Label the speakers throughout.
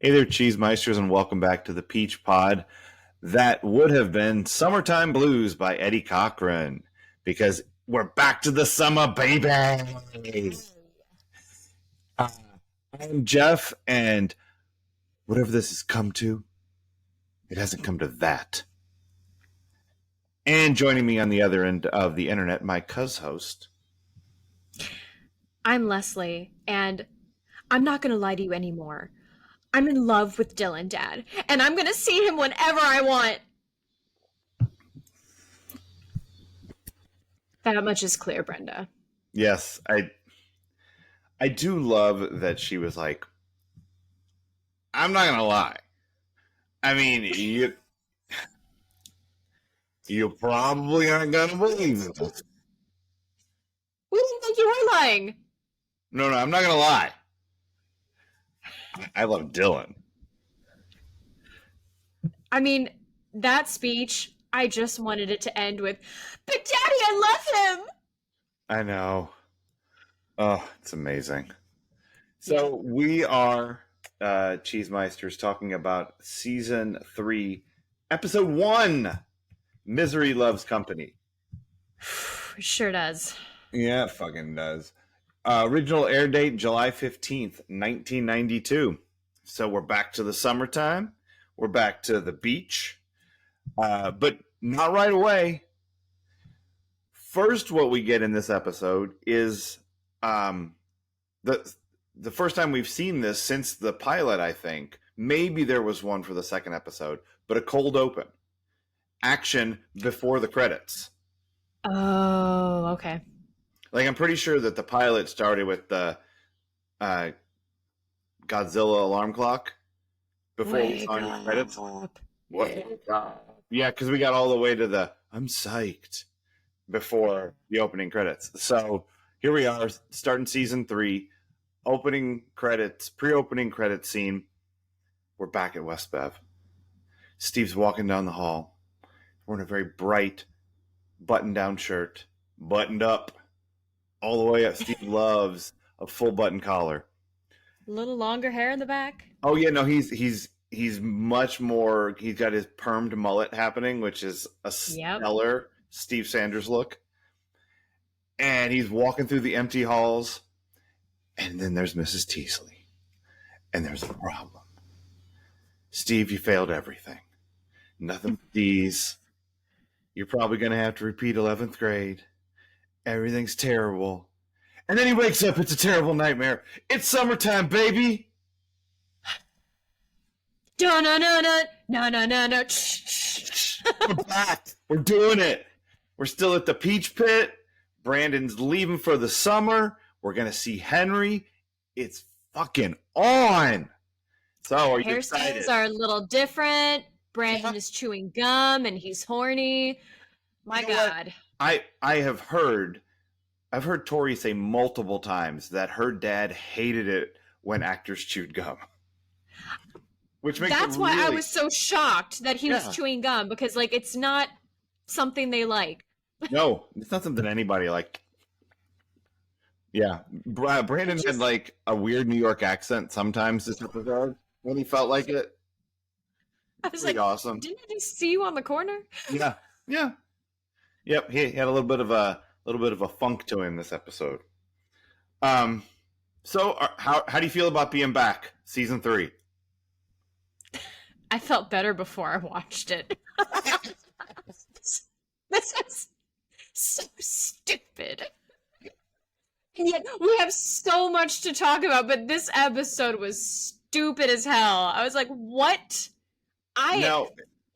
Speaker 1: Hey there, Cheesemeisters, and welcome back to the Peach Pod. That would have been Summertime Blues by Eddie Cochran, because we're back to the summer, baby. I'm Jeff, and whatever this has come to, it hasn't come to that. And joining me on the other end of the internet, my host.
Speaker 2: I'm Leslie, and I'm not going to lie to you anymore. I'm in love with Dylan, Dad, and I'm going to see him whenever I want. That much is clear, Brenda.
Speaker 1: Yes, I do love that she was like, I'm not going to lie. I mean, you probably aren't going to believe it.
Speaker 2: We didn't think you were lying.
Speaker 1: No, I'm not going to lie. I love Dylan.
Speaker 2: I mean, that speech, I just wanted it to end with, but Daddy, I love him!
Speaker 1: I know. Oh, it's amazing. So we are Cheesemeisters talking about Season 3, Episode 1, Misery Loves Company.
Speaker 2: Sure does.
Speaker 1: Yeah, it fucking does. Original air date, July 15th, 1992. So we're back to the summertime. We're back to the beach. But not right away. First, what we get in this episode is the first time we've seen this since the pilot, I think. Maybe there was one for the second episode, but a cold open. Action before the credits.
Speaker 2: Oh, okay.
Speaker 1: Like, I'm pretty sure that the pilot started with the Godzilla alarm clock before we saw any credits. Wake up. Yeah, because we got all the way to the I'm psyched before the opening credits. So here we are, starting Season 3, opening credits, pre-opening credits scene. We're back at West Bev. Steve's walking down the hall. We're in a very bright button-down shirt, buttoned up all the way up. Steve loves a full button collar.
Speaker 2: A little longer hair in the back.
Speaker 1: Oh yeah, no, he's much more. He's got his permed mullet happening, which is a stellar Steve Sanders look. And he's walking through the empty halls, and then there's Mrs. Teasley, and there's a problem. Steve, you failed everything. Nothing but D's. You're probably going to have to repeat 11th grade. Everything's terrible. And then he wakes up. It's a terrible nightmare. It's summertime, baby.
Speaker 2: No.
Speaker 1: We're back. We're doing it. We're still at the Peach Pit. Brandon's leaving for the summer. We're going to see Henry. It's fucking on. So are you excited?
Speaker 2: Hairstyles are a little different. Brandon is chewing gum and he's horny. My God.
Speaker 1: I have heard, I've heard Tori say multiple times that her dad hated it when actors chewed gum. Which makes
Speaker 2: That's why I was so shocked that he was chewing gum, because like it's not something they like.
Speaker 1: No, it's not something anybody liked. Yeah, Brandon had like a weird New York accent sometimes this episode when he felt like it.
Speaker 2: I was like, awesome. Didn't I just see you on the corner?
Speaker 1: Yeah. Yep, he had a little bit of a funk to him this episode. So how do you feel about being back, Season 3?
Speaker 2: I felt better before I watched it. This is so stupid. And yet we have so much to talk about, but this episode was stupid as hell. I was like, what?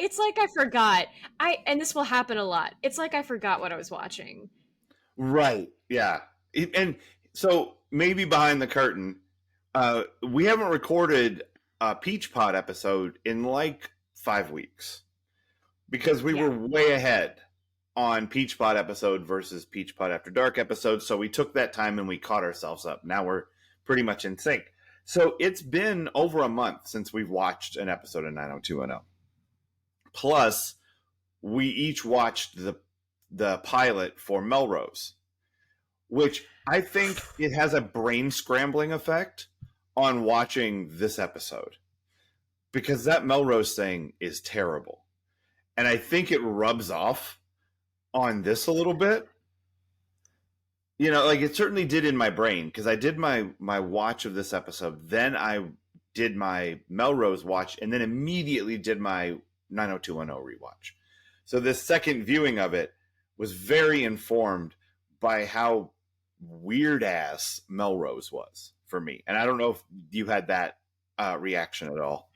Speaker 2: It's like I forgot. And this will happen a lot. It's like I forgot what I was watching.
Speaker 1: Right. Yeah. And so maybe behind the curtain, we haven't recorded a Peach Pod episode in like 5 weeks because we were way ahead on Peach Pod episode versus Peach Pod After Dark episode. So we took that time and we caught ourselves up. Now we're pretty much in sync. So it's been over a month since we've watched an episode of 90210. Plus, we each watched the pilot for Melrose, which I think it has a brain scrambling effect on watching this episode. because that Melrose thing is terrible. And I think it rubs off on this a little bit. You know, like it certainly did in my brain because I did my watch of this episode, then I did my Melrose watch, and then immediately did my 90210 rewatch. So this second viewing of it was very informed by how weird ass Melrose was for me. And I don't know if you had that reaction at all.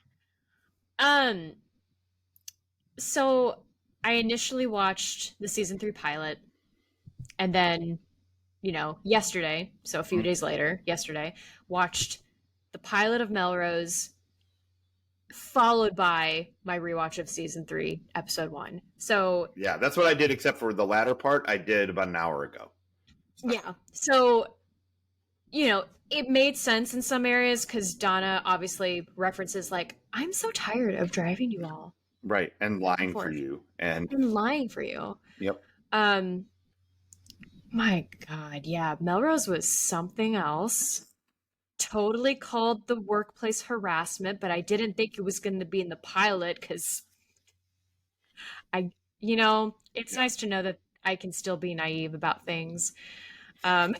Speaker 2: Um, so I initially watched the season 3 pilot, and then, yesterday, so a few
Speaker 1: Mm.
Speaker 2: days later, yesterday, watched the pilot of Melrose, followed by my rewatch of season 3, episode 1. So,
Speaker 1: Yeah, that's what I did, except for the latter part I did about an hour ago.
Speaker 2: yeah. So, it made sense in some areas because Donna obviously references, like, I'm so tired of driving you all
Speaker 1: Right. And lying for
Speaker 2: forth
Speaker 1: you. And
Speaker 2: and lying for you.
Speaker 1: yep.
Speaker 2: Um, my God, yeah, Melrose was something else. Totally called the workplace harassment, but I didn't think it was going to be in the pilot because I, it's
Speaker 1: Yeah.
Speaker 2: nice to know that I can still be naive about things. Um,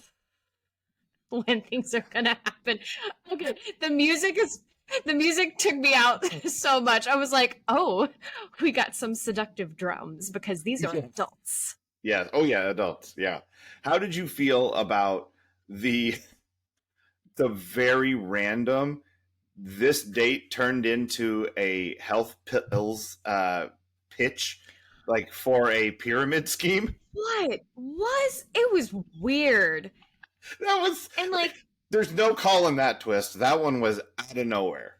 Speaker 2: when things are gonna happen. Okay, the music took me out so much. I was like, oh, we got some seductive drums because these are
Speaker 1: Yeah.
Speaker 2: adults.
Speaker 1: Yeah. Oh yeah, adults. Yeah. How did you feel about the very random this date turned into a health pills pitch like for a pyramid scheme?
Speaker 2: It was weird.
Speaker 1: That was
Speaker 2: And like
Speaker 1: there's no calling that twist. That one was out of nowhere.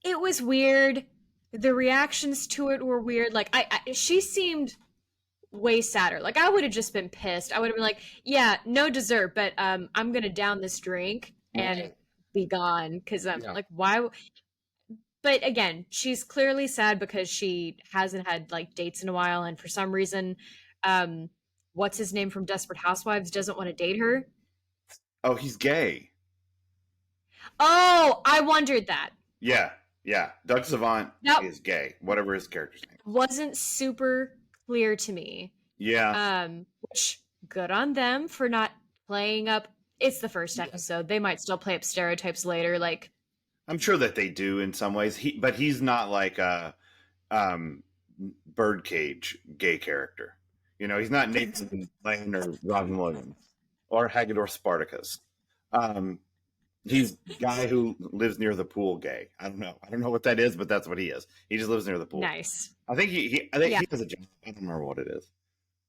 Speaker 2: it was weird. The reactions to it were weird. Like she seemed way sadder. Like I would have just been pissed. I would have been like, yeah, no dessert, but I'm gonna down this drink and be gone because I'm
Speaker 1: Yeah.
Speaker 2: like, why? But again, she's clearly sad because she hasn't had like dates in a while, and for some reason, um, what's his name from Desperate Housewives doesn't want to date her.
Speaker 1: Oh, he's gay.
Speaker 2: Oh, I wondered that.
Speaker 1: Yeah. Yeah. Doug Savant
Speaker 2: That
Speaker 1: is gay, whatever his character's name.
Speaker 2: wasn't super clear to me.
Speaker 1: Yeah.
Speaker 2: Which good on them for not playing up. It's the first episode. They might still play up stereotypes later. Like,
Speaker 1: I'm sure that they do in some ways. But he's not like a birdcage gay character. You know, he's not Nathan Lane or Robin Williams or Haggador Spartacus. He's a guy who lives near the pool gay. I don't know. I don't know what that is, but that's what he is. He just lives near the pool.
Speaker 2: nice.
Speaker 1: I think he he has a job. I don't remember what it is.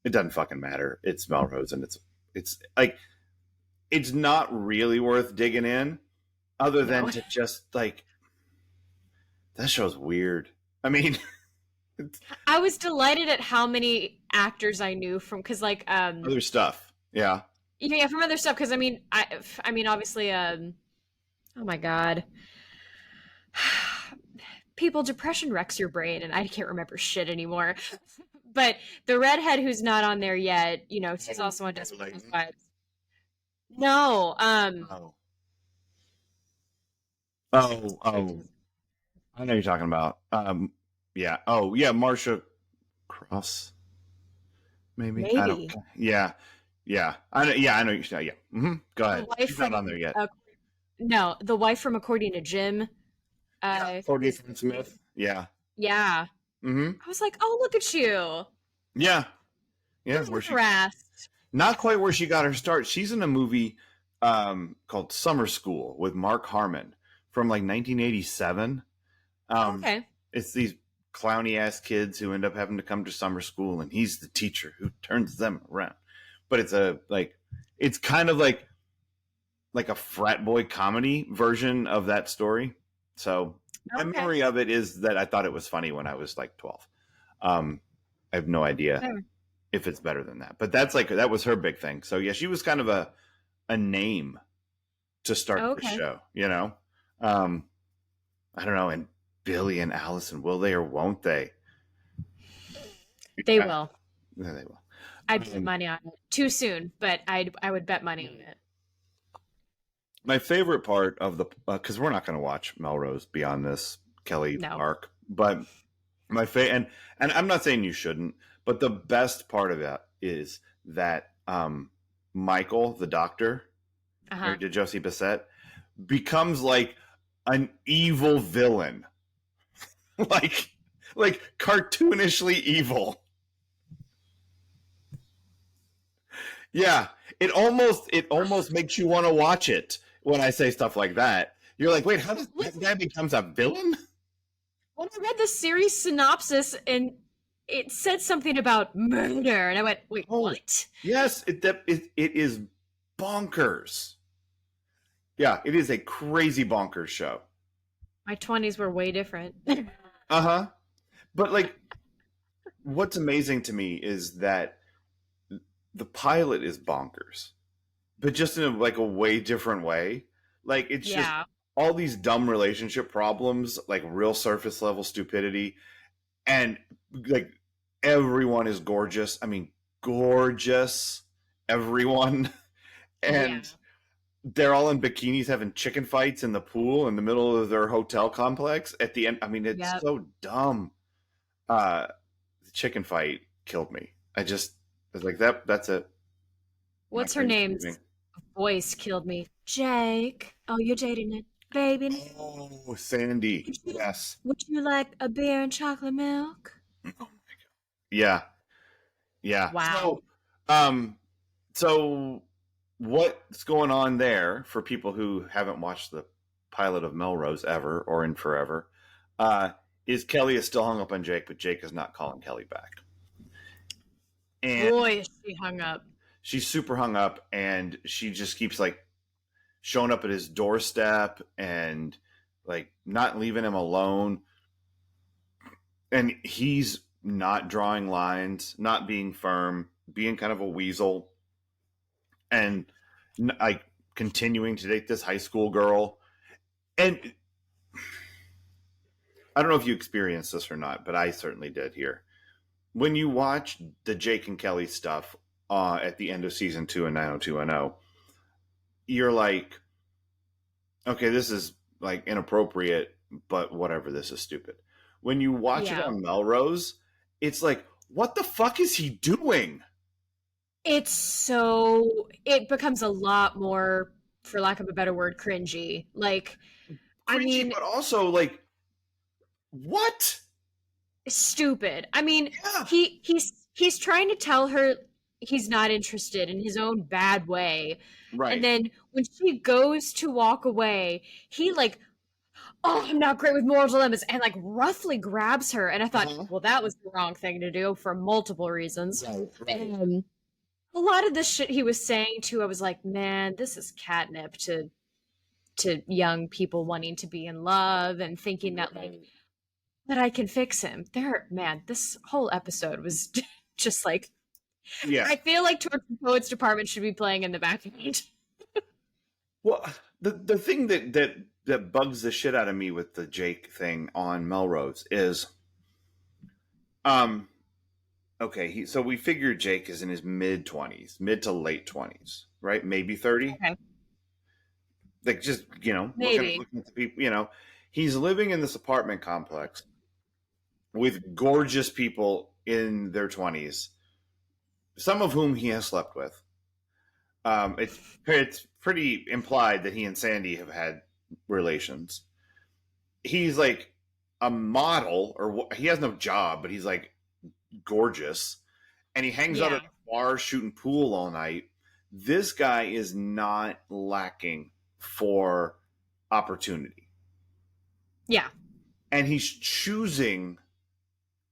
Speaker 1: It doesn't fucking matter. It's Melrose, and it's like it's not really worth digging in, other than
Speaker 2: No.
Speaker 1: to just like that show's weird. I mean,
Speaker 2: I was delighted at how many actors I knew from because like
Speaker 1: other stuff. Yeah.
Speaker 2: yeah, from other stuff because I mean obviously oh my God. People, depression wrecks your brain and I can't remember shit anymore. But the redhead who's not on there yet, she's also on Desperate Housewives. No,
Speaker 1: Oh. Oh. I know you're talking about. Yeah. Oh, yeah. Marsha Cross. Maybe. I don't.
Speaker 2: maybe
Speaker 1: Yeah. Yeah. I know. Yeah. I know. Yeah. Mm-hmm. Go
Speaker 2: the
Speaker 1: ahead.
Speaker 2: wife
Speaker 1: She's not
Speaker 2: from
Speaker 1: on there yet.
Speaker 2: no, the wife from According to Jim.
Speaker 1: Cody Smith. Yeah.
Speaker 2: Yeah,
Speaker 1: Mm-hmm.
Speaker 2: I was like, oh, look at you,
Speaker 1: Yeah. Yeah. Where she
Speaker 2: harassed.
Speaker 1: not quite where she got her start. She's in a movie called Summer School with Mark Harmon from like 1987.
Speaker 2: Okay,
Speaker 1: It's these clowny ass kids who end up having to come to summer school, and he's the teacher who turns them around. But it's kind of like a frat boy comedy version of that story. So my
Speaker 2: okay.
Speaker 1: memory of it is that I thought it was funny when I was like 12. I have no idea
Speaker 2: Fair.
Speaker 1: if it's better than that, but that was her big thing. So yeah, she was kind of a name to start the
Speaker 2: Okay.
Speaker 1: show, you know. I don't know. And Billy and Allison, will they or won't they?
Speaker 2: They
Speaker 1: Yeah,
Speaker 2: will.
Speaker 1: yeah, they will.
Speaker 2: I'd bet money on it. Too soon, but I would bet money on it.
Speaker 1: My favorite part of the because we're not going to watch Melrose beyond this Kelly
Speaker 2: No.
Speaker 1: arc, but my and I'm not saying you shouldn't, but the best part of that is that Michael, the doctor,
Speaker 2: Uh-huh.
Speaker 1: married to Josie Bissett, becomes like an evil villain, like like cartoonishly evil. Yeah, it almost makes you want to watch it when I say stuff like that. You're like, wait, how does that
Speaker 2: Listen,
Speaker 1: guy becomes a villain?
Speaker 2: when I read the series synopsis and it said something about murder, and I went, wait,
Speaker 1: Oh,
Speaker 2: what?
Speaker 1: yes, it is bonkers. Yeah, it is a crazy bonkers show.
Speaker 2: My 20s were way different.
Speaker 1: Uh huh. But like, what's amazing to me is that the pilot is bonkers, but just in like a way different way. Like it's just
Speaker 2: Yeah.
Speaker 1: all these dumb relationship problems, like real surface level stupidity, and like everyone is gorgeous. I mean, gorgeous, everyone,
Speaker 2: Yeah.
Speaker 1: and they're all in bikinis having chicken fights in the pool in the middle of their hotel complex. At the end, I mean, it's
Speaker 2: Yep.
Speaker 1: so dumb. The chicken fight killed me. I was like that. That's it. My
Speaker 2: What's her
Speaker 1: brain's
Speaker 2: name's
Speaker 1: leaving.
Speaker 2: voice killed me. Jake. Oh, you're dating it, baby.
Speaker 1: Oh, Sandy.
Speaker 2: Would you,
Speaker 1: Yes.
Speaker 2: would you like a beer and chocolate milk?
Speaker 1: Yeah. Yeah.
Speaker 2: Wow.
Speaker 1: Um, so what's going on there for people who haven't watched the pilot of Melrose ever or in forever? Uh, is Kelly is still hung up on Jake, but Jake is not calling Kelly back, and
Speaker 2: Boy, is she hung up.
Speaker 1: she's super hung up, and she just keeps like showing up at his doorstep and like not leaving him alone, and he's not drawing lines, not being firm, being kind of a weasel, and like continuing to date this high school girl. And I don't know if you experienced this or not, but I certainly did here. When you watch the Jake and Kelly stuff at the end of season 2 and 90210, you're like, okay, this is like inappropriate, but whatever, this is stupid. When you watch it
Speaker 2: Yeah.
Speaker 1: on Melrose, it's like, what the fuck is he doing?
Speaker 2: It becomes a lot more, for lack of a better word, cringy. Like, I
Speaker 1: Cringy,
Speaker 2: mean,
Speaker 1: but also like, what?
Speaker 2: stupid. I mean,
Speaker 1: Yeah,
Speaker 2: he's trying to tell her he's not interested in his own bad way. And
Speaker 1: right.
Speaker 2: then when she goes to walk away, he like, oh, I'm not great with moral dilemmas, and like roughly grabs her. And I thought,
Speaker 1: Uh-huh.
Speaker 2: well, that was the wrong thing to do for multiple reasons.
Speaker 1: Right, right.
Speaker 2: And a lot of the shit he was saying too, I was like, man, this is catnip to young people wanting to be in love and thinking that like
Speaker 1: Right.
Speaker 2: that I can fix him. There, man, this whole episode was just like
Speaker 1: Yeah.
Speaker 2: I feel like Torture Poets Department should be playing in the background.
Speaker 1: Well, the thing that bugs the shit out of me with the Jake thing on Melrose is, um, okay, so we figure Jake is in his mid 20s, mid to late 20s, right? Maybe 30.
Speaker 2: Okay,
Speaker 1: Like just
Speaker 2: maybe.
Speaker 1: looking at the people, he's living in this apartment complex with gorgeous people in their 20s, some of whom he has slept with. It's pretty implied that he and Sandy have had relations. He's like a model, or he has no job, but he's like gorgeous, and he hangs out
Speaker 2: Yeah,
Speaker 1: at a bar shooting pool all night. This guy is not lacking for opportunity,
Speaker 2: yeah,
Speaker 1: and he's choosing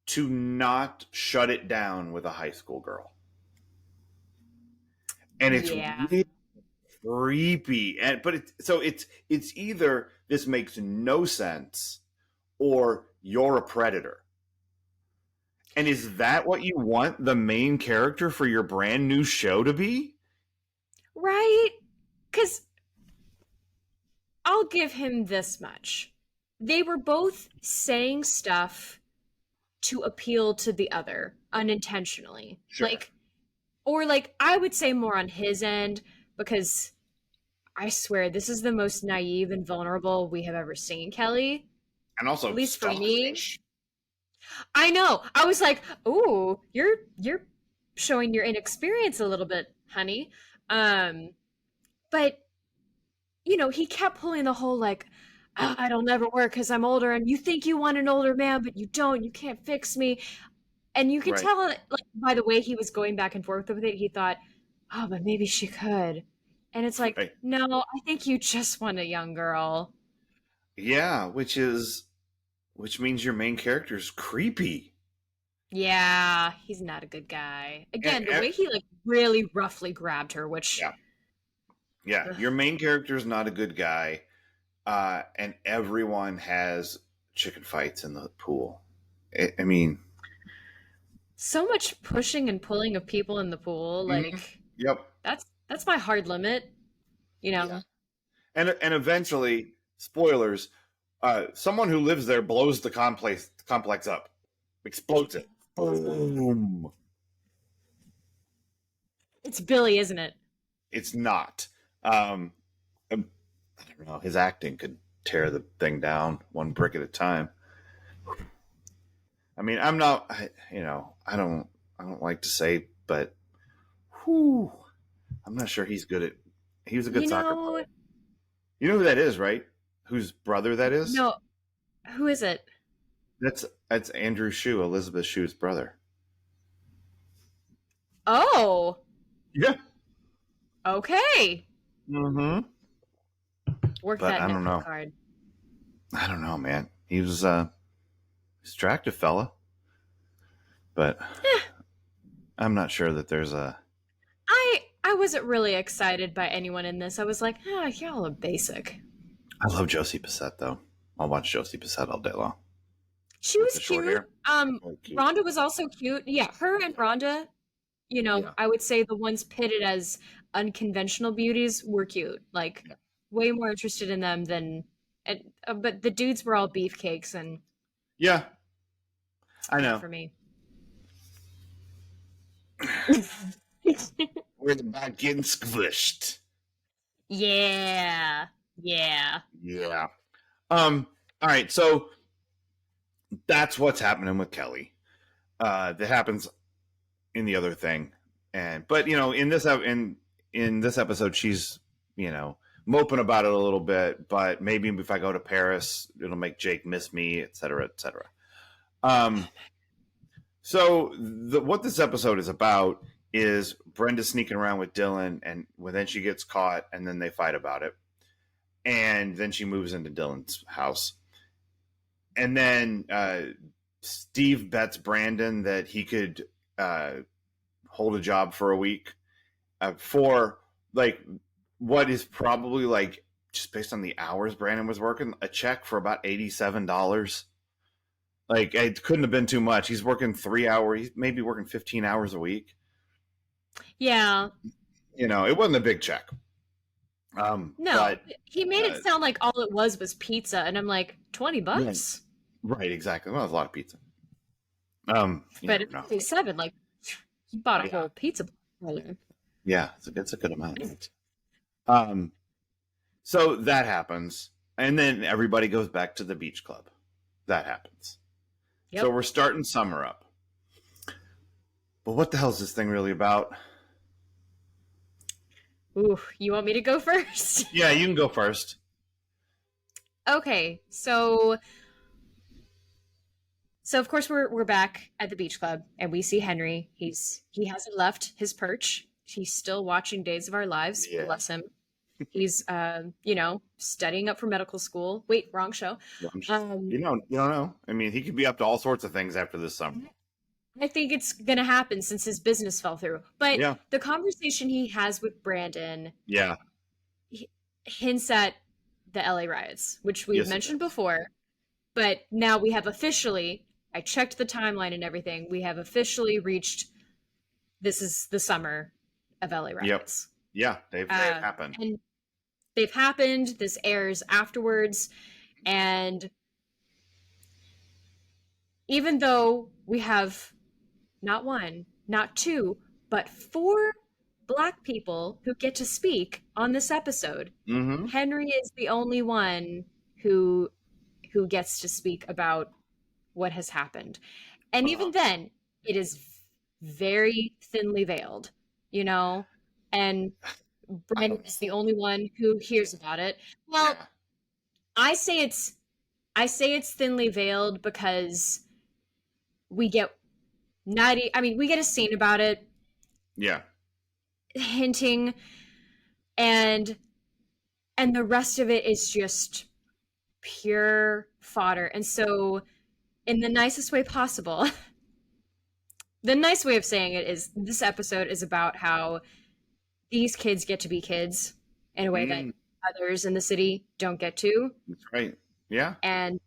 Speaker 1: to not shut it down with a high school girl, and it's
Speaker 2: yeah.
Speaker 1: really creepy. It's either this makes no sense or you're a predator. And is that what you want the main character for your brand new show to be?
Speaker 2: Right? Because I'll give him this much. They were both saying stuff to appeal to the other unintentionally.
Speaker 1: Sure.
Speaker 2: Like, or like, I would say more on his end because I swear, this is the most naive and vulnerable we have ever seen Kelly.
Speaker 1: And
Speaker 2: At
Speaker 1: also
Speaker 2: least for me.
Speaker 1: stalkerish.
Speaker 2: I know. I was like, "Ooh, you're showing your inexperience a little bit, honey." But he kept pulling the whole like, It'll never work because I'm older, and you think you want an older man, but you don't. You can't fix me." And you could
Speaker 1: Right.
Speaker 2: tell, like, by the way he was going back and forth with it, he thought, "Oh, but maybe she could." And it's like,
Speaker 1: Right.
Speaker 2: no, I think you just want a young girl.
Speaker 1: Yeah, which means your main character is creepy.
Speaker 2: Yeah, he's not a good guy.
Speaker 1: And,
Speaker 2: Again, the way he like really roughly grabbed her,
Speaker 1: yeah,
Speaker 2: which
Speaker 1: yeah,
Speaker 2: ugh,
Speaker 1: your main character is not a good guy, and everyone has chicken fights in the pool. I mean,
Speaker 2: so much pushing and pulling of people in the pool,
Speaker 1: mhm,
Speaker 2: like
Speaker 1: yep,
Speaker 2: that's my hard limit, you
Speaker 1: yeah,
Speaker 2: know.
Speaker 1: and eventually, spoilers, someone who lives there blows the complex up, explodes it, boom.
Speaker 2: It's Billy, isn't it?
Speaker 1: It's not. Um, I don't know. His acting could tear the thing down one brick at a time. I mean, I'm not. I don't like to say, but whew, I'm not sure he's good at. He was a good
Speaker 2: You
Speaker 1: soccer
Speaker 2: know,
Speaker 1: player. You know who that is, right? Whose brother that is?
Speaker 2: no, who is it?
Speaker 1: That's Andrew Shue, Elizabeth Shue's brother.
Speaker 2: Oh,
Speaker 1: Yeah.
Speaker 2: okay.
Speaker 1: Mm-hmm.
Speaker 2: Work
Speaker 1: But
Speaker 2: that
Speaker 1: I don't
Speaker 2: nipple
Speaker 1: know.
Speaker 2: card.
Speaker 1: I don't know, man. He was he's attractive fella, but
Speaker 2: Eh,
Speaker 1: I'm not sure that there's a.
Speaker 2: I wasn't really excited by anyone in this. I was like, y'all are basic.
Speaker 1: I love Josie Bissett though. I'll watch Josie Bissett all day long
Speaker 2: She
Speaker 1: with
Speaker 2: was
Speaker 1: the short
Speaker 2: cute.
Speaker 1: hair. Really cute.
Speaker 2: Rhonda was also cute. Yeah, her and Rhonda,
Speaker 1: Yeah.
Speaker 2: I would say the ones pitted as unconventional beauties were cute. Like,
Speaker 1: Yeah.
Speaker 2: way more interested in them than. But the dudes were all beefcakes, and
Speaker 1: Yeah, I
Speaker 2: not
Speaker 1: know.
Speaker 2: for me.
Speaker 1: We're about getting squished.
Speaker 2: Yeah, yeah.
Speaker 1: Yeah. All right. So that's what's happening with Kelly. That happens in the other thing, and but in this episode, she's moping about it a little bit. But maybe if I go to Paris, it'll make Jake miss me, etc., etc. Um. So what this episode is about is Brenda sneaking around with Dylan, and then she gets caught, and then they fight about it, and then she moves into Dylan's house, and then Steve bets Brandon that he could uh, hold a job for a week for like what is probably like just based on the hours Brandon was working, a check for about $87. Like it couldn't have been too much. He's working 3 hours. He's maybe working 15 hours a week.
Speaker 2: Yeah.
Speaker 1: It wasn't a big check.
Speaker 2: No,
Speaker 1: But
Speaker 2: he made
Speaker 1: uh,
Speaker 2: it sound like all it was pizza, and I'm like,
Speaker 1: right,
Speaker 2: $20?
Speaker 1: right, exactly. Well, it's a lot of pizza.
Speaker 2: But it's
Speaker 1: No,
Speaker 2: only seven. Like, you bought a
Speaker 1: yeah,
Speaker 2: whole pizza parlor.
Speaker 1: yeah, it's a good amount. Um, so that happens, and then everybody goes back to the beach club. That happens. So
Speaker 2: Yep.
Speaker 1: we're starting summer up. But what the hell is this thing really about?
Speaker 2: Ooh, you want me to go first?
Speaker 1: Yeah, you can go first.
Speaker 2: Okay, so of course we're back at the beach club, and we see Henry. He hasn't left his perch. He's still watching Days of Our Lives.
Speaker 1: Yeah.
Speaker 2: Bless him. He's studying up for medical school. Wait, wrong show. Um,
Speaker 1: You don't know. I mean, he could be up to all sorts of things after this summer.
Speaker 2: I think it's gonna happen since his business fell through. But
Speaker 1: Yeah,
Speaker 2: the conversation he has with Brandon
Speaker 1: yeah,
Speaker 2: hints at the LA riots, which we've
Speaker 1: yes, it
Speaker 2: mentioned
Speaker 1: does.
Speaker 2: before. But now we have officially, I checked the timeline and everything, we have officially reached this is the summer of LA
Speaker 1: Yep,
Speaker 2: riots.
Speaker 1: yeah, they've happened.
Speaker 2: And they've happened. This airs afterwards. And even though we have not one, not two, but four Black people who get to speak on this episode.
Speaker 1: Mm-hmm.
Speaker 2: Henry is the only one who gets to speak about what has happened. And even then, it is very thinly veiled, you know? And Brenda is the only one who hears about it. Well,
Speaker 1: Yeah.
Speaker 2: I say it's thinly veiled because we get we get a scene about it
Speaker 1: Yeah.
Speaker 2: hinting, and the rest of it is just pure fodder. And so, in the nicest way possible, the nice way of saying it is this episode is about how these kids get to be kids in a way that others in the city don't get to.
Speaker 1: That's right. Yeah.
Speaker 2: And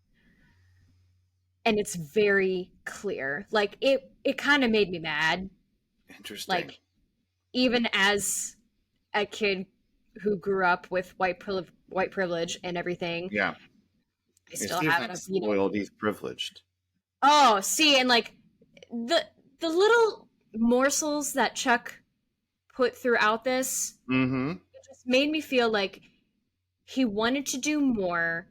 Speaker 2: it's very clear. Like it kind of made me mad.
Speaker 1: Interesting.
Speaker 2: Like, even as a kid who grew up with white privilege and everything.
Speaker 1: Yeah.
Speaker 2: I still have
Speaker 1: a spoiled, he's privileged.
Speaker 2: Oh, see, and like the little morsels that Chuck put throughout this, it just made me feel like he wanted to do more,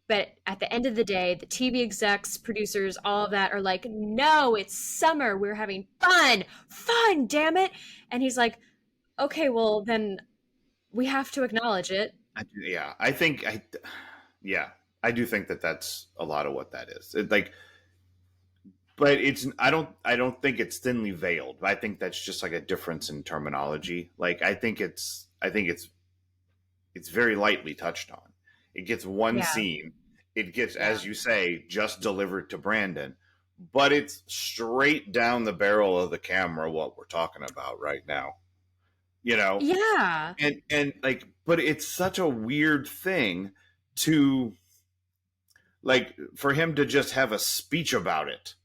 Speaker 2: but at the end of the day, the TV execs, producers, all of that are like, no, it's summer, we're having fun, damn it. And he's like, okay, well then we have to acknowledge it.
Speaker 1: I do think that that's a lot of what that is. But I don't think it's thinly veiled. I think that's just like a difference in terminology. Like I think it's very lightly touched on. It gets one scene. It gets, as you say, just delivered to Brandon, but it's straight down the barrel of the camera what we're talking about right now. You know?
Speaker 2: Yeah.
Speaker 1: And like, but it's such a weird thing to, like, for him to just have a speech about it.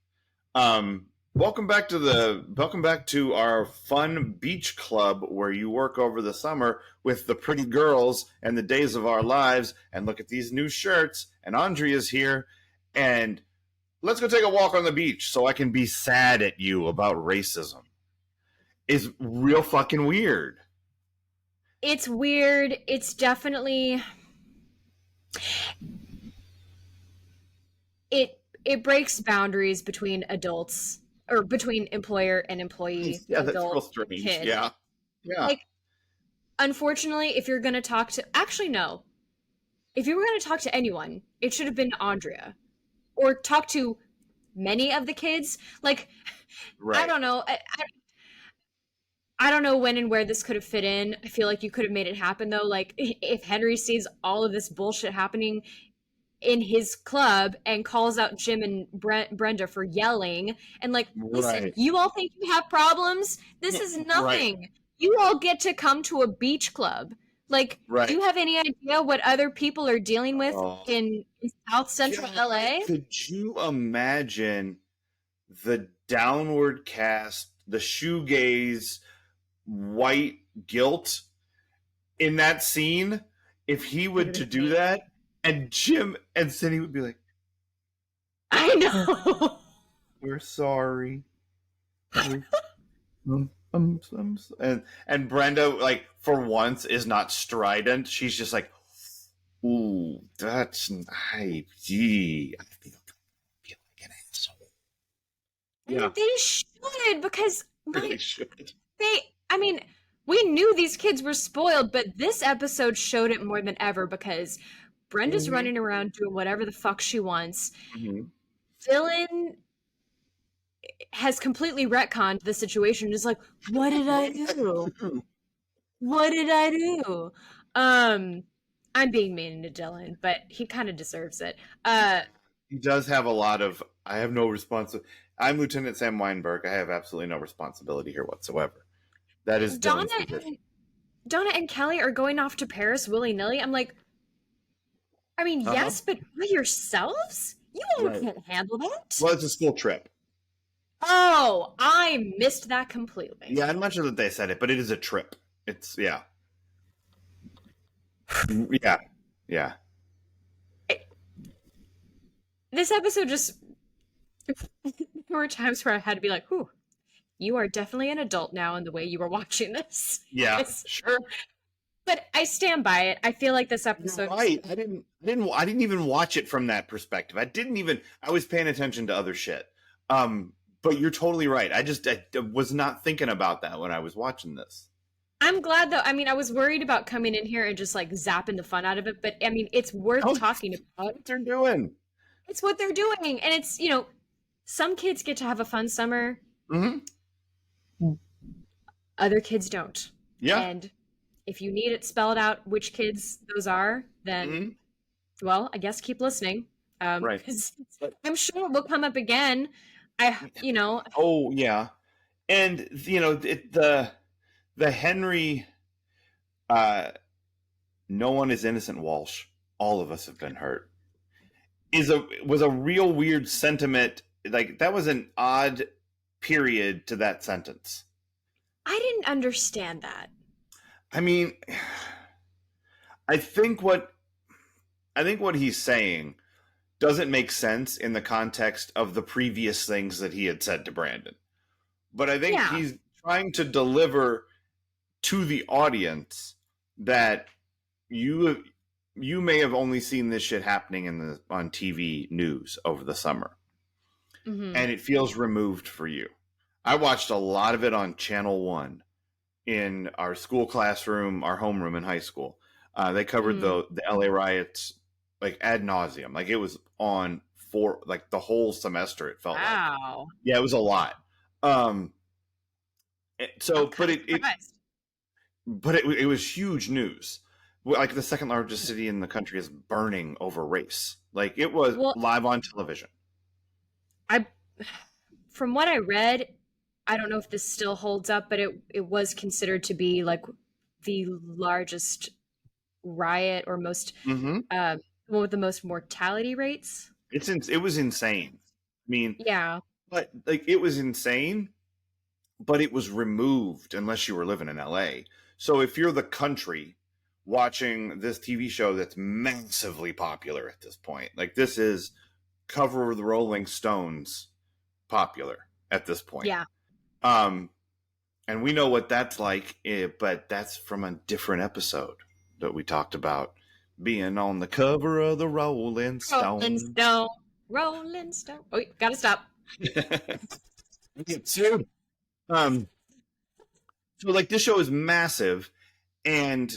Speaker 1: Welcome back to our fun beach club where you work over the summer with the pretty girls and the days of our lives, and look at these new shirts, and Andrea's here, and let's go take a walk on the beach so I can be sad at you about racism. Is real fucking weird.
Speaker 2: It's weird. It's definitely it breaks boundaries between adults, or between employer and employee.
Speaker 1: Yeah, that's real strange.
Speaker 2: Kid.
Speaker 1: Yeah.
Speaker 2: Like, unfortunately, if you're going to talk to... Actually, no. If you were going to talk to anyone, it should have been Andrea. Or talk to many of the kids. Like, right. I don't know. I don't know when and where this could have fit in. I feel like you could have made it happen, though. Like, if Henry sees all of this bullshit happening in his club and calls out Jim and Brenda for yelling, and like, listen, you all think you have problems? This is nothing. Right. You all get to come to a beach club. Like, do you have any idea what other people are dealing with in South Central LA?
Speaker 1: Could you imagine the downward cast, the shoegaze, white guilt in that scene if he would to do that? And Jim and Cindy would be like,
Speaker 2: I know.
Speaker 1: We're sorry. And Brenda, like, for once, is not strident. She's just like, ooh, that's nice. Gee, I feel like an asshole.
Speaker 2: Yeah. They should, because
Speaker 1: they should.
Speaker 2: I mean, we knew these kids were spoiled, but this episode showed it more than ever, because Brenda's running around doing whatever the fuck she wants. Dylan has completely retconned the situation. Just like, what did I do? What did I do? I'm being mean to Dylan, but he kind of deserves it.
Speaker 1: He does have a lot of, I have no responsibility. I'm Lieutenant Sam Weinberg. I have absolutely no responsibility here whatsoever. That is Donna
Speaker 2: and Kelly are going off to Paris willy-nilly. I'm like, I mean, yes, but by yourselves? You all can't handle that.
Speaker 1: Well, it's a school trip.
Speaker 2: Oh, I missed that completely.
Speaker 1: Yeah, I'm not sure that they said it, but it is a trip. It's, yeah. Yeah.
Speaker 2: This episode just... there were times where I had to be like, whew, you are definitely an adult now in the way you were watching this.
Speaker 1: Yeah,
Speaker 2: It's-
Speaker 1: sure.
Speaker 2: but I stand by it. I feel like this
Speaker 1: You're
Speaker 2: episode was
Speaker 1: right. I didn't even watch it from that perspective. I was paying attention to other shit. But you're totally right. I was not thinking about that when I was watching this.
Speaker 2: I'm glad though. I mean, I was worried about coming in here and just like zapping the fun out of it, but I mean, it's worth
Speaker 1: Oh,
Speaker 2: talking about.
Speaker 1: what they're doing.
Speaker 2: It's what they're doing. And it's, some kids get to have a fun summer,
Speaker 1: Mm-hmm.
Speaker 2: other kids don't.
Speaker 1: Yeah.
Speaker 2: And if you need it spelled out which kids those are, then,
Speaker 1: Mm-hmm.
Speaker 2: well, I guess keep listening.
Speaker 1: Right.
Speaker 2: 'Cause I'm sure it will come up again.
Speaker 1: Oh yeah. And the Henry uh no one is innocent Walsh. All of us have been hurt. Was a real weird sentiment. Like that was an odd period to that sentence.
Speaker 2: I didn't understand that.
Speaker 1: I mean, I think what he's saying doesn't make sense in the context of the previous things that he had said to Brandon. But I think
Speaker 2: Yeah.
Speaker 1: he's trying to deliver to the audience that you may have only seen this shit happening on TV news over the summer,
Speaker 2: Mm-hmm.
Speaker 1: and it feels removed for you. I watched a lot of it on Channel 1 in our school classroom, our homeroom in high school. They covered the LA riots like ad nauseum. Like it was on for like the whole semester. It felt like.
Speaker 2: Wow.
Speaker 1: Yeah, it was a lot. So, but it was huge news. Like the second largest city in the country is burning over race. Like it was live on television.
Speaker 2: From what I read, I don't know if this still holds up, but it was considered to be like the largest riot or most
Speaker 1: Mm-hmm.
Speaker 2: one with the most mortality rates.
Speaker 1: It was insane. I mean,
Speaker 2: Yeah.
Speaker 1: but like it was insane, but it was removed unless you were living in LA. So if you're the country watching this TV show that's massively popular at this point, like this is cover of the Rolling Stones popular at this point.
Speaker 2: Yeah.
Speaker 1: And we know what that's like, but that's from a different episode that we talked about being on the cover of the Rolling Stone.
Speaker 2: Rolling Stone. Oh, gotta stop.
Speaker 1: Get sued. So like this show is massive, and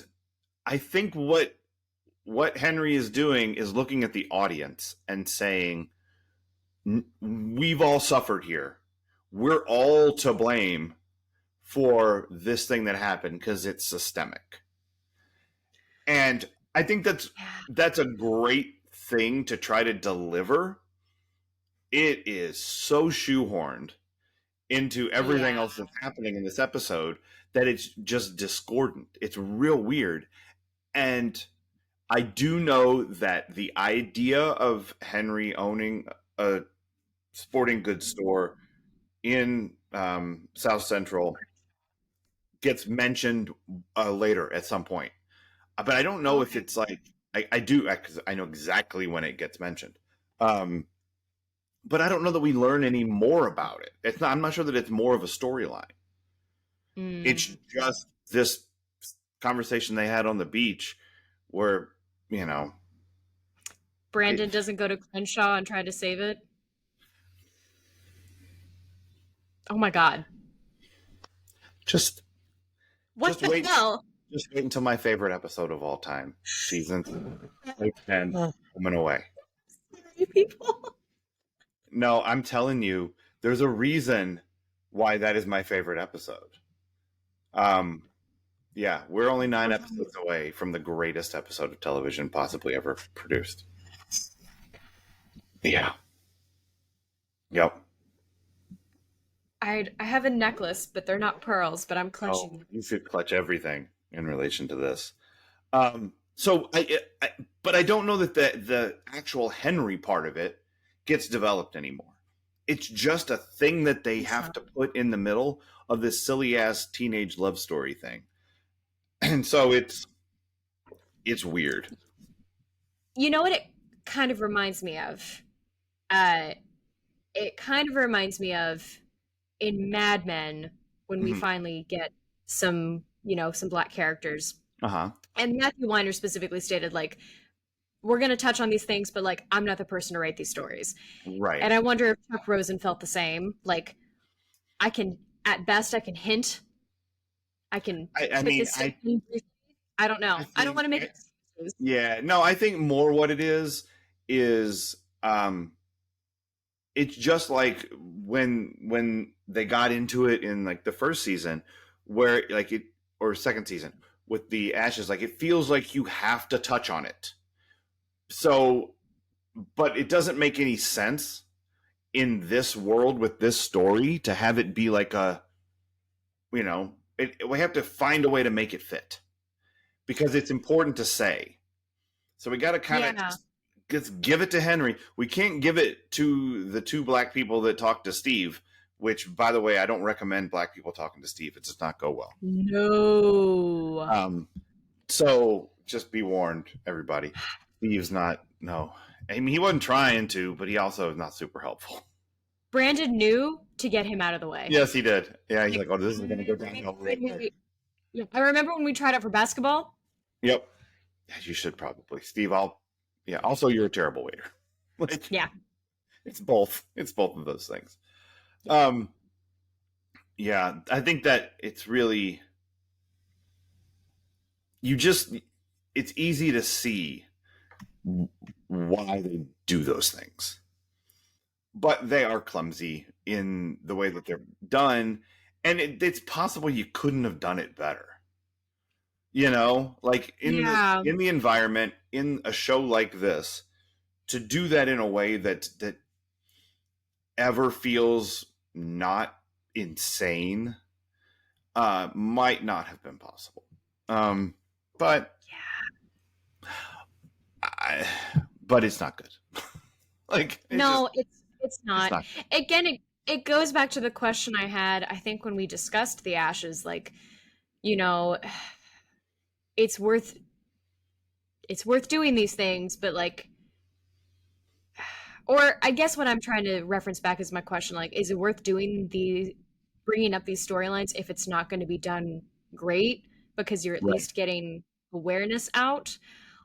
Speaker 1: I think what Henry is doing is looking at the audience and saying, we've all suffered here. We're all to blame for this thing that happened because it's systemic. And I think that's a great thing to try to deliver. It is so shoehorned into everything else that's happening in this episode that it's just discordant. It's real weird. And I do know that the idea of Henry owning a sporting goods store in South Central gets mentioned later at some point. But I don't know if it's like, I do, because I know exactly when it gets mentioned. But I don't know that we learn any more about it. I'm not sure that it's more of a storyline. It's just this conversation they had on the beach where,
Speaker 2: Brandon doesn't go to Crenshaw and try to save it. Oh my God.
Speaker 1: Just
Speaker 2: what the
Speaker 1: wait,
Speaker 2: hell?
Speaker 1: Just wait until my favorite episode of all time, season 10, Home and Away.
Speaker 2: People.
Speaker 1: No, I'm telling you, there's a reason why that is my favorite episode. Yeah, we're only 9 episodes away from the greatest episode of television possibly ever produced. Yeah. Yep.
Speaker 2: I have a necklace, but they're not pearls, but I'm clutching.
Speaker 1: Oh, you should clutch everything in relation to this. So but I don't know that the actual Henry part of it gets developed anymore. It's just a thing that they have to put in the middle of this silly ass teenage love story thing. And so it's weird.
Speaker 2: You know what it kind of reminds me of? It kind of reminds me of in Mad Men when we
Speaker 1: Mhm.
Speaker 2: finally get some, some black characters.
Speaker 1: Uh-huh.
Speaker 2: And Matthew Weiner specifically stated, like, we're going to touch on these things, but like, I'm not the person to write these stories.
Speaker 1: Right.
Speaker 2: And I wonder if Chuck Rosen felt the same. Like, at best, I can hint. I can
Speaker 1: I
Speaker 2: put
Speaker 1: mean,
Speaker 2: this stuff in. I don't
Speaker 1: I
Speaker 2: know. I don't
Speaker 1: think
Speaker 2: want to make excuses.
Speaker 1: yeah, no, I think more what it is um it's just like when they got into it in like the first season where like it or second season with the ashes, like it feels like you have to touch on it. So but it doesn't make any sense in this world with this story to have it be like a we have to find a way to make it fit because it's important to say. So we got to kind of
Speaker 2: Yeah.
Speaker 1: just give it to Henry. We can't give it to the two black people that talk to Steve, which, by the way, I don't recommend black people talking to Steve. It does not go well.
Speaker 2: No.
Speaker 1: So just be warned, everybody. Steve's not, no. I mean, he wasn't trying to, but he also is not super helpful.
Speaker 2: Brandon knew to get him out of the way.
Speaker 1: Yes, he did. Yeah, he's like, oh, this is going to go downhill real quick.
Speaker 2: Yeah, I remember when we tried out for basketball.
Speaker 1: Yep. You should probably. Steve, yeah, also, you're a terrible waiter. Like,
Speaker 2: Yeah.
Speaker 1: It's both. It's both of those things. Yeah, I think that it's really it's easy to see why they do those things. But they are clumsy in the way that they're done, and it's possible you couldn't have done it better. Like in the environment in a show like this, to do that in a way that ever feels not insane might not have been possible. But but it's not good. Like
Speaker 2: it's not. Again, it goes back to the question I had, I think, when we discussed the ashes. Like, it's worth doing these things, but like, or I guess what I'm trying to reference back is my question, like, is it worth bringing up these storylines if it's not going to be done great because you're at least getting awareness out?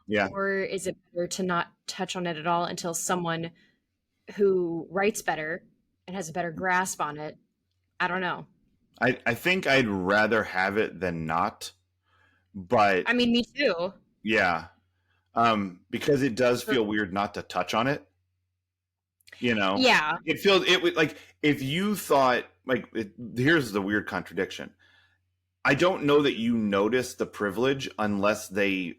Speaker 1: Yeah.
Speaker 2: Or is it better to not touch on it at all until someone who writes better and has a better grasp on it? I don't know.
Speaker 1: I think I'd rather have it than not, but
Speaker 2: I mean, me too.
Speaker 1: Yeah. Because it does feel weird not to touch on it.
Speaker 2: Yeah.
Speaker 1: It would like if you thought here's the weird contradiction. I don't know that you notice the privilege unless they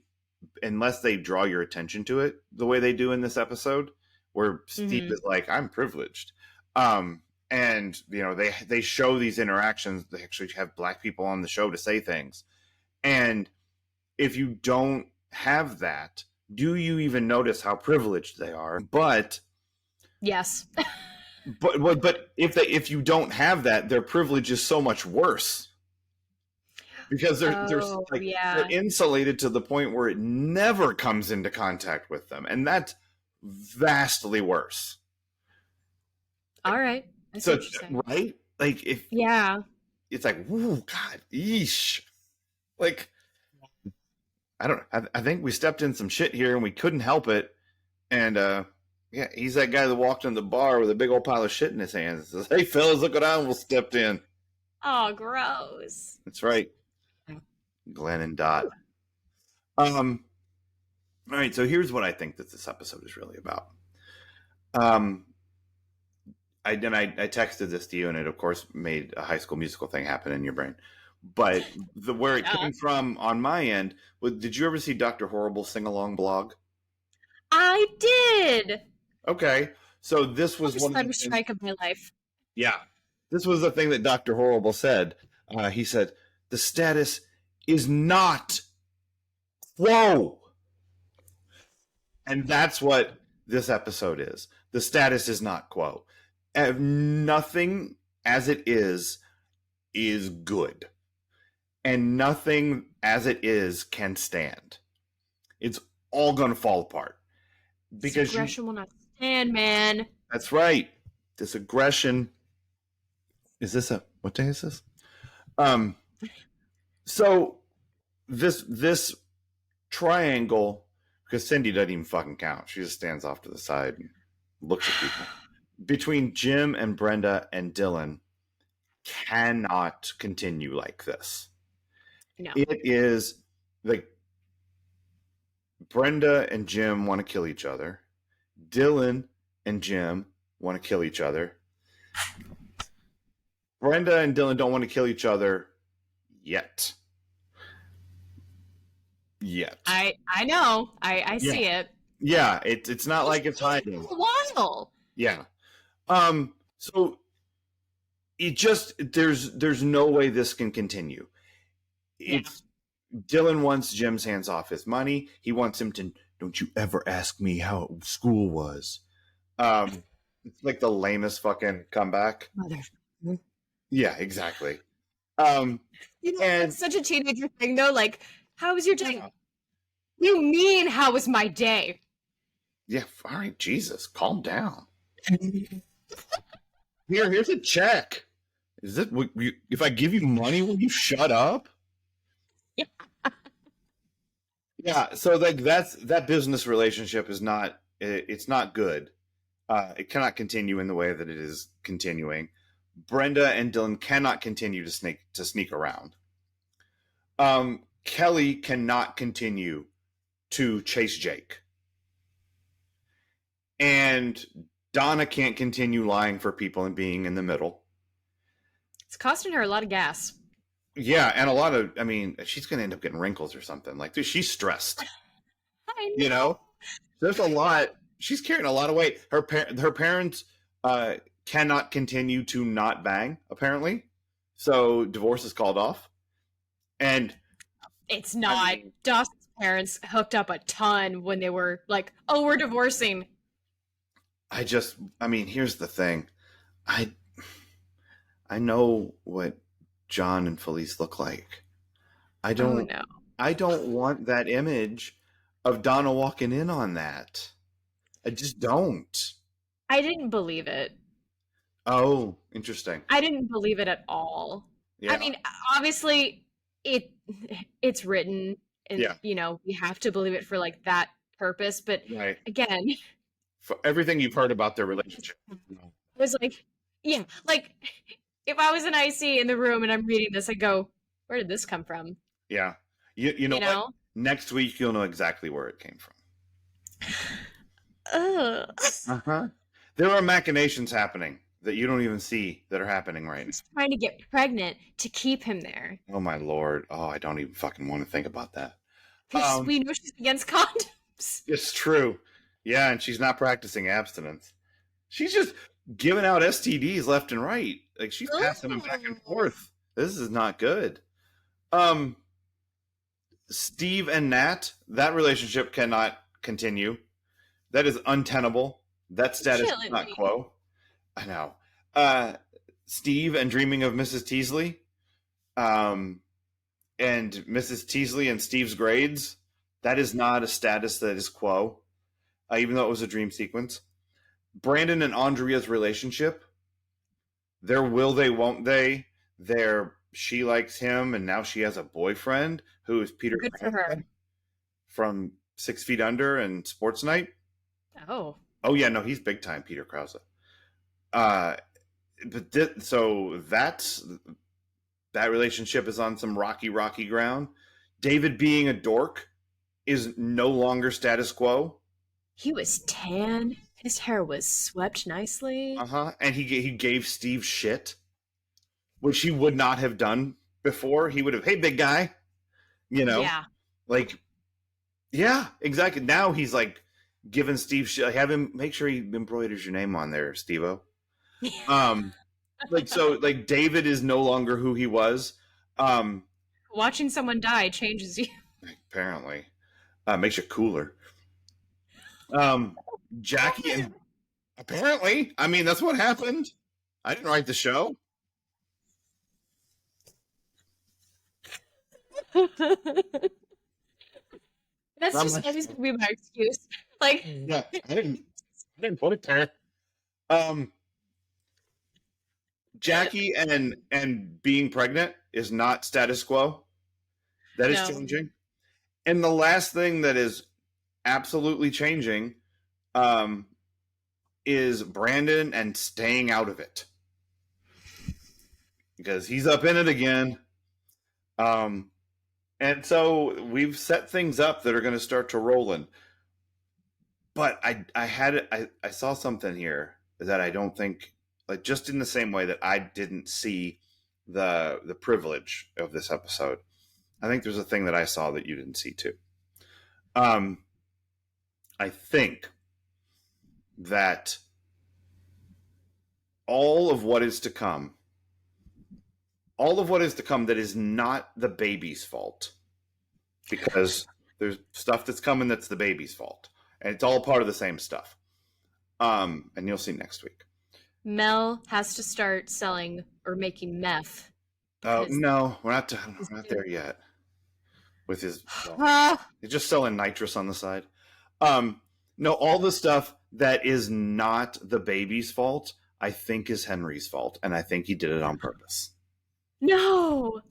Speaker 1: draw your attention to it the way they do in this episode, where Steve is like, I'm privileged. And they show these interactions. They actually have black people on the show to say things. And if you don't have that, do you even notice how privileged they are? But
Speaker 2: yes.
Speaker 1: but if you don't have that, their privilege is so much worse. Because they're insulated to the point where it never comes into contact with them, and that's vastly worse.
Speaker 2: All right.
Speaker 1: So right, like it's like, whoo, God, yeesh. Like, I don't know. I think we stepped in some shit here, and we couldn't help it. And yeah, he's that guy that walked in the bar with a big old pile of shit in his hands and says, "Hey, fellas, look what I stepped in."
Speaker 2: Oh, gross.
Speaker 1: That's right. Glenn and Dot. All right, so here's what I think that this episode is really about. I texted this to you, and it of course made a High School Musical thing happen in your brain. But where it came from on my end, did you ever see Dr. Horrible's sing-along blog?
Speaker 2: I did.
Speaker 1: Okay, so this was one of the
Speaker 2: strike of my life.
Speaker 1: Yeah, this was the thing that Dr. Horrible said. He said the status is not quo. And that's what this episode is. The status is not quo. Nothing as it is good. And nothing as it is can stand. It's all going to fall apart. Because
Speaker 2: aggression will not stand, man.
Speaker 1: That's right. This aggression Is this what day is this? Um, so this triangle, because Cindy doesn't even fucking count. She just stands off to the side and looks at people. Between Jim and Brenda and Dylan cannot continue like this.
Speaker 2: No.
Speaker 1: It is like Brenda and Jim want to kill each other. Dylan and Jim want to kill each other. Brenda and Dylan don't want to kill each other yet.
Speaker 2: I know. I see it.
Speaker 1: Yeah, it's not like it's hiding.
Speaker 2: For a while.
Speaker 1: Yeah. So it just there's no way this can continue. It's Dylan wants Jim's hands off his money. He wants him to don't you ever ask me how school was. It's like the lamest fucking comeback.
Speaker 2: Mother.
Speaker 1: Yeah, exactly.
Speaker 2: And
Speaker 1: And
Speaker 2: it's such a teenager thing though, like, how was your day? You mean how was my day?
Speaker 1: yeah, all right, Jesus, calm down. Here's a check. Is it if I give you money, will you shut up?
Speaker 2: Yeah.
Speaker 1: Yeah, so like that business relationship is not it's not good. It cannot continue in the way that it is continuing. Brenda and Dylan cannot continue to sneak around. Kelly cannot continue to chase Jake. And Donna can't continue lying for people and being in the middle.
Speaker 2: It's costing her a lot of gas.
Speaker 1: Yeah, and a lot of, I mean, she's going to end up getting wrinkles or something. Like, dude, she's stressed.
Speaker 2: I know.
Speaker 1: You know? There's a lot. She's carrying a lot of weight. Her parents cannot continue to not bang, apparently. So divorce is called off. And
Speaker 2: It's not. Dawson's parents hooked up a ton when they were like, oh, we're divorcing.
Speaker 1: I mean, here's the thing. I know what John and Felice look like. I don't want that image of Donna walking in on that. I just don't.
Speaker 2: I didn't believe it.
Speaker 1: Oh, interesting.
Speaker 2: I didn't believe it at all.
Speaker 1: Yeah.
Speaker 2: I mean, obviously it's written and we have to believe it for like that purpose, but
Speaker 1: right.
Speaker 2: Again,
Speaker 1: for everything you've heard about their relationship.
Speaker 2: I was like, yeah, like if I was an IC in the room and I'm reading this, I go, where did this come from?
Speaker 1: Yeah. You know what? Next week you'll know exactly where it came from. Uh-huh. There are machinations happening that you don't even see that are happening right now.
Speaker 2: He's trying to get pregnant to keep him there.
Speaker 1: Oh my Lord. Oh, I don't even fucking want to think about that.
Speaker 2: Because we know she's against condoms.
Speaker 1: It's true. Yeah, and she's not practicing abstinence. She's just giving out STDs left and right. Like she's passing them back and forth. This is not good. Steve and Nat, that relationship cannot continue. That is untenable. That status is not quo. I know. Steve and Dreaming of Mrs. Teasley. And Mrs. Teasley and Steve's grades. That is not a status that is quo. Even though it was a dream sequence. Brandon and Andrea's relationship. Their will they, won't they. She likes him, and now she has a boyfriend who is Peter
Speaker 2: Good for her.
Speaker 1: From 6 Feet Under and Sports Night.
Speaker 2: Oh
Speaker 1: yeah, no, he's big time, Peter Krause. So that relationship is on some rocky ground. David being a dork is no longer status quo.
Speaker 2: He was tan. His hair was swept nicely.
Speaker 1: And he gave Steve shit, which he would not have done before. He would have, hey, big guy,
Speaker 2: Yeah.
Speaker 1: Like, yeah, exactly. Now he's like giving Steve shit. Have him make sure he embroiders your name on there, Steve-O. Like David is no longer who he was.
Speaker 2: Watching someone die changes you.
Speaker 1: Apparently, makes you cooler. Jackie and apparently, I mean, that's what happened. I didn't write the show.
Speaker 2: That's just always gonna be my excuse. Like,
Speaker 1: yeah, I didn't put it there. Jackie and being pregnant is not status quo. That is
Speaker 2: No.
Speaker 1: changing. And the last thing that is absolutely changing um, is Brandon and staying out of it. Because he's up in it again. And so we've set things up that are going to start to roll in. But I saw something here that I don't think, like, just in the same way that I didn't see the privilege of this episode. I think there's a thing that I saw that you didn't see too. I think that all of what is to come that is not the baby's fault, because there's stuff that's coming that's the baby's fault, and it's all part of the same stuff. And you'll see next week.
Speaker 2: Mel has to start selling or making meth.
Speaker 1: Oh no, we're not there yet. With his, he's just selling nitrous on the side. No, all the stuff that is not the baby's fault, I think, is Henry's fault, and I think he did it on purpose.
Speaker 2: No.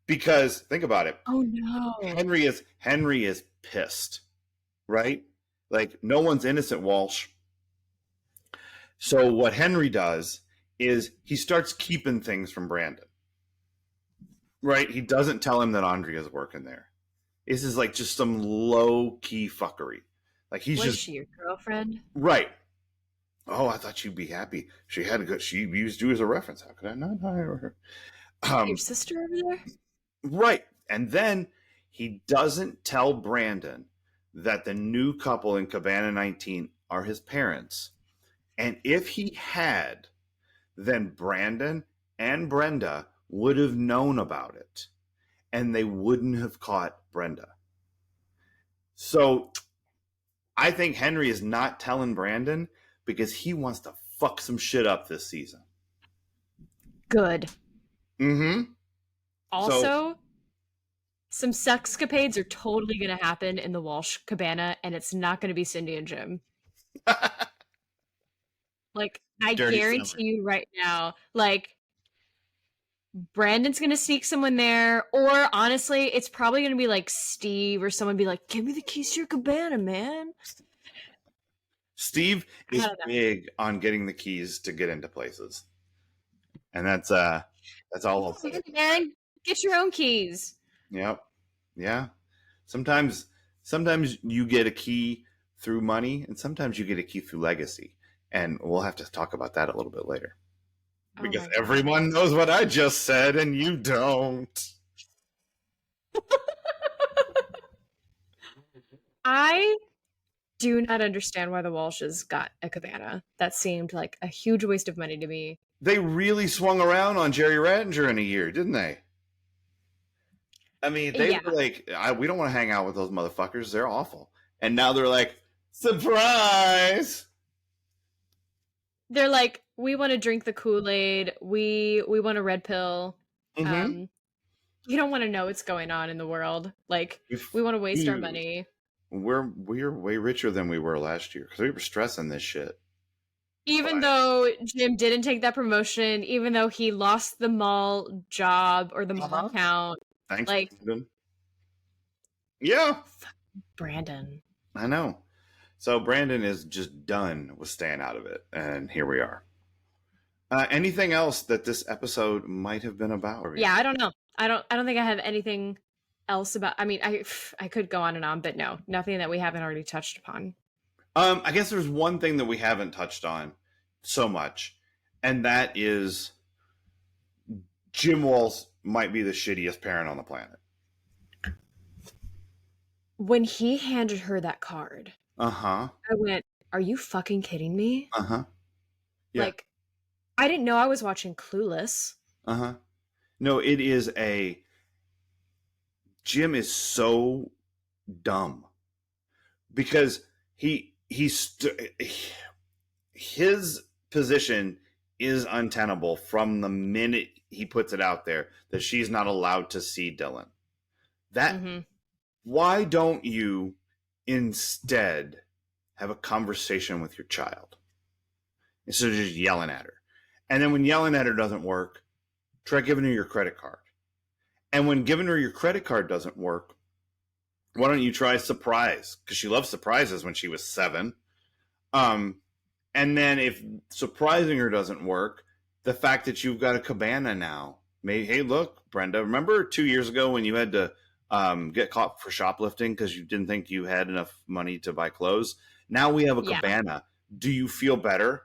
Speaker 1: Because think about it.
Speaker 2: Oh no.
Speaker 1: Henry is pissed, right? Like, no one's innocent, Walsh. So what Henry does is he starts keeping things from Brandon. Right? He doesn't tell him that Andrea's working there. This is like just some low-key fuckery. Like, he's
Speaker 2: Was she your girlfriend?
Speaker 1: Right. Oh, I thought you'd be happy. She used you as a reference. How could I not hire her?
Speaker 2: Your sister over there?
Speaker 1: Right. And then he doesn't tell Brandon that the new couple in Cabana 19 are his parents. And if he had, then Brandon and Brenda would have known about it. And they wouldn't have caught Brenda. So I think Henry is not telling Brandon because he wants to fuck some shit up this season.
Speaker 2: Good.
Speaker 1: Mm-hmm.
Speaker 2: Also, some sexcapades are totally going to happen in the Walsh cabana, and it's not going to be Cindy and Jim. Like, I guarantee you right now, like, Brandon's going to sneak someone there, or honestly, it's probably going to be like Steve or someone be like, give me the keys to your cabana, man.
Speaker 1: Steve is big on getting the keys to get into places. And that's all I'll say.
Speaker 2: Man, get your own keys.
Speaker 1: Yep. Yeah. Sometimes you get a key through money, and sometimes you get a key through legacy. And we'll have to talk about that a little bit later. Because everyone knows what I just said, and you don't.
Speaker 2: I do not understand why the Walshes got a cabana. That seemed like a huge waste of money to me.
Speaker 1: They really swung around on Jerry Rattinger in a year, didn't they? I mean, they were like, we don't want to hang out with those motherfuckers. They're awful. And now they're like, surprise!
Speaker 2: They're like, we want to drink the Kool-Aid. We want a red pill.
Speaker 1: Mm-hmm.
Speaker 2: You don't want to know what's going on in the world. Like, we want to waste our money.
Speaker 1: We're way richer than we were last year because we were stressing this shit.
Speaker 2: Even though Jim didn't take that promotion, even though he lost the mall job or the mall account.
Speaker 1: Thanks,
Speaker 2: like,
Speaker 1: Brandon. Yeah.
Speaker 2: Brandon.
Speaker 1: I know. So Brandon is just done with staying out of it, and here we are. Anything else that this episode might have been about?
Speaker 2: Yeah, I don't know. I don't think I have anything else about. I mean, I could go on and on, but no, nothing that we haven't already touched upon.
Speaker 1: I guess there's one thing that we haven't touched on so much, and that is Jim Walsh might be the shittiest parent on the planet.
Speaker 2: When he handed her that card,
Speaker 1: I
Speaker 2: went, "Are you fucking kidding me?"
Speaker 1: Yeah.
Speaker 2: Like, I didn't know I was watching Clueless.
Speaker 1: No, it is Jim is so dumb because his position is untenable from the minute he puts it out there that she's not allowed to see Dylan. Why don't you instead have a conversation with your child instead of just yelling at her? And then when yelling at her doesn't work, try giving her your credit card. And when giving her your credit card doesn't work, why don't you try surprise? Because she loved surprises when she was 7. Um, and then if surprising her doesn't work, the fact that you've got a cabana now. Hey, look, Brenda, remember 2 years ago when you had to get caught for shoplifting because you didn't think you had enough money to buy clothes? Now we have a
Speaker 2: Yeah.
Speaker 1: cabana. Do you feel better?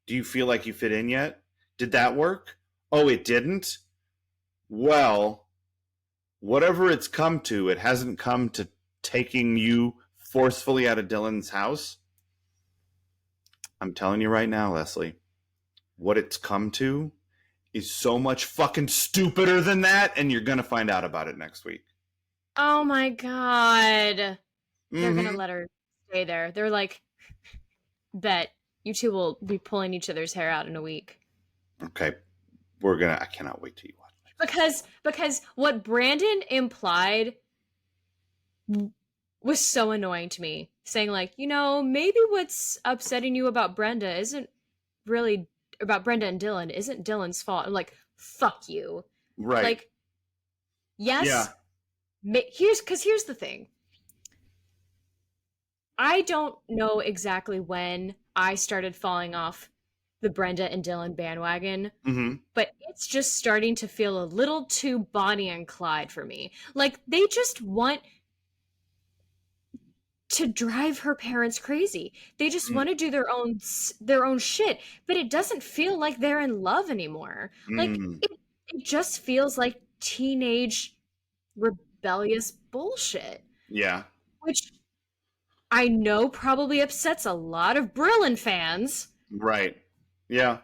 Speaker 1: Do you feel like you fit in yet? Did that work? Oh, it didn't? Well, whatever it's come to, it hasn't come to taking you forcefully out of Dylan's house. I'm telling you right now, Leslie, what it's come to is so much fucking stupider than that, and you're going to find out about it next week.
Speaker 2: Oh my God. They're
Speaker 1: Mhm.
Speaker 2: gonna let her stay there. They're like, bet you two will be pulling each other's hair out in a week.
Speaker 1: Okay. I cannot wait till you watch it.
Speaker 2: Because what Brandon implied was so annoying to me. Saying like, maybe what's upsetting you about Brenda isn't really about Brenda and Dylan, isn't Dylan's fault. I'm like, fuck you.
Speaker 1: Right.
Speaker 2: Like, yes.
Speaker 1: Yeah.
Speaker 2: Here's the thing. I don't know exactly when I started falling off the Brenda and Dylan bandwagon, but it's just starting to feel a little too Bonnie and Clyde for me. Like, they just want to drive her parents crazy. They just want to do their own shit, but it doesn't feel like they're in love anymore. Like, it just feels like teenage rebellious bullshit.
Speaker 1: Yeah.
Speaker 2: Which I know probably upsets a lot of Brillin fans.
Speaker 1: Right. Yeah.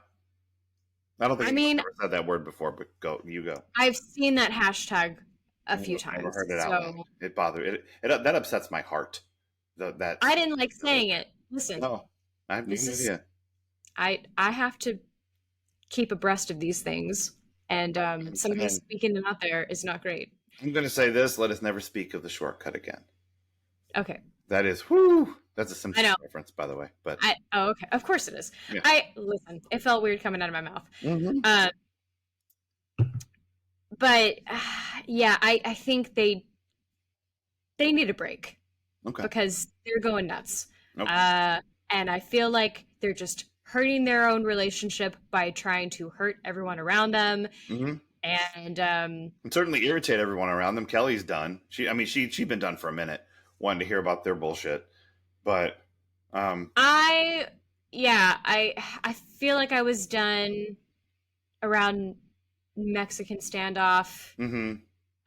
Speaker 1: I don't think I've ever said that word before, but you go.
Speaker 2: I've seen that hashtag a few times.
Speaker 1: I've never heard it out loud. It bothered it. That upsets my heart. That
Speaker 2: I didn't like saying it. Listen.
Speaker 1: No, I have no idea.
Speaker 2: I have to keep abreast of these things, and sometimes speaking them out there is not great.
Speaker 1: I'm going to say this: let us never speak of the shortcut again.
Speaker 2: Okay.
Speaker 1: That is That's a Simpsons reference, by the way. But
Speaker 2: okay, of course it is.
Speaker 1: Yeah.
Speaker 2: Listen. It felt weird coming out of my mouth.
Speaker 1: Mm-hmm.
Speaker 2: But yeah, I think they need a break.
Speaker 1: Okay.
Speaker 2: Because they're going nuts.
Speaker 1: Okay.
Speaker 2: And I feel like they're just hurting their own relationship by trying to hurt everyone around them.
Speaker 1: Mm-hmm.
Speaker 2: And
Speaker 1: certainly irritate everyone around them. Kelly's done. She'd been done for a minute, wanting to hear about their bullshit. But
Speaker 2: I feel like I was done around Mexican standoff.
Speaker 1: Mm-hmm.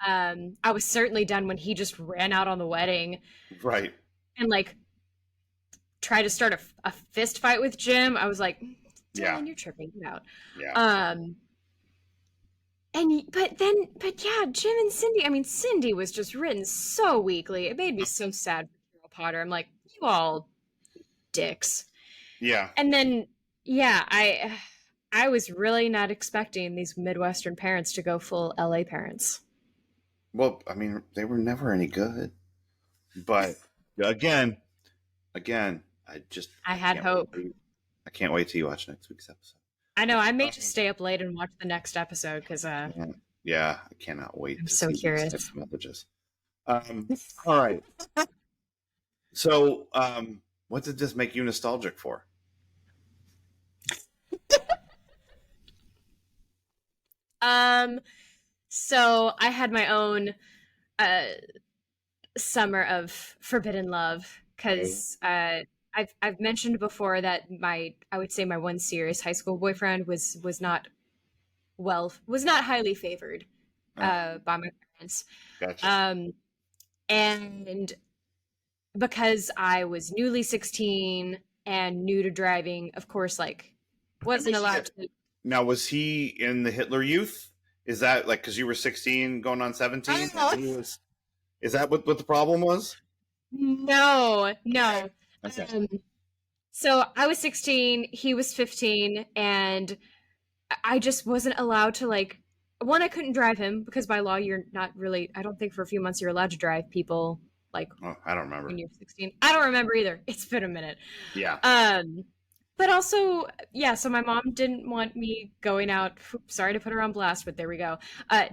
Speaker 2: I was certainly done when he just ran out on the wedding.
Speaker 1: Right.
Speaker 2: And like tried to start a fist fight with Jim. I was like, Dylan, you're tripping. Get out.
Speaker 1: Yeah.
Speaker 2: But yeah, Jim and Cindy. I mean, Cindy was just written so weakly. It made me so sad for Carol Potter. I'm like, you all dicks.
Speaker 1: Yeah.
Speaker 2: And then, yeah, I was really not expecting these Midwestern parents to go full LA parents.
Speaker 1: Well, I mean, they were never any good. But again, I
Speaker 2: had hope.
Speaker 1: I can't wait till you watch next week's episode.
Speaker 2: I know. I may just stay up late and watch the next episode because
Speaker 1: yeah, I cannot wait.
Speaker 2: I'm so curious.
Speaker 1: Messages. All right. So, what did this make you nostalgic for?
Speaker 2: So I had my own summer of forbidden love because I've mentioned before that I would say my one serious high school boyfriend was not highly favored by my parents.
Speaker 1: Gotcha.
Speaker 2: And because I was newly 16 and new to driving, of course, like wasn't allowed to.
Speaker 1: Now, was he in the Hitler Youth? Is that like because you were 16 going on 17? Is that what the problem was?
Speaker 2: No.
Speaker 1: Okay.
Speaker 2: So I was 16, he was 15, and I just wasn't allowed to I couldn't drive him because by law you're not really, I don't think for a few months you're allowed to drive people I
Speaker 1: don't remember.
Speaker 2: When you're 16. I don't remember either. It's been a minute.
Speaker 1: Yeah.
Speaker 2: But But also, yeah, so my mom didn't want me going out. Sorry to put her on blast, but there we go.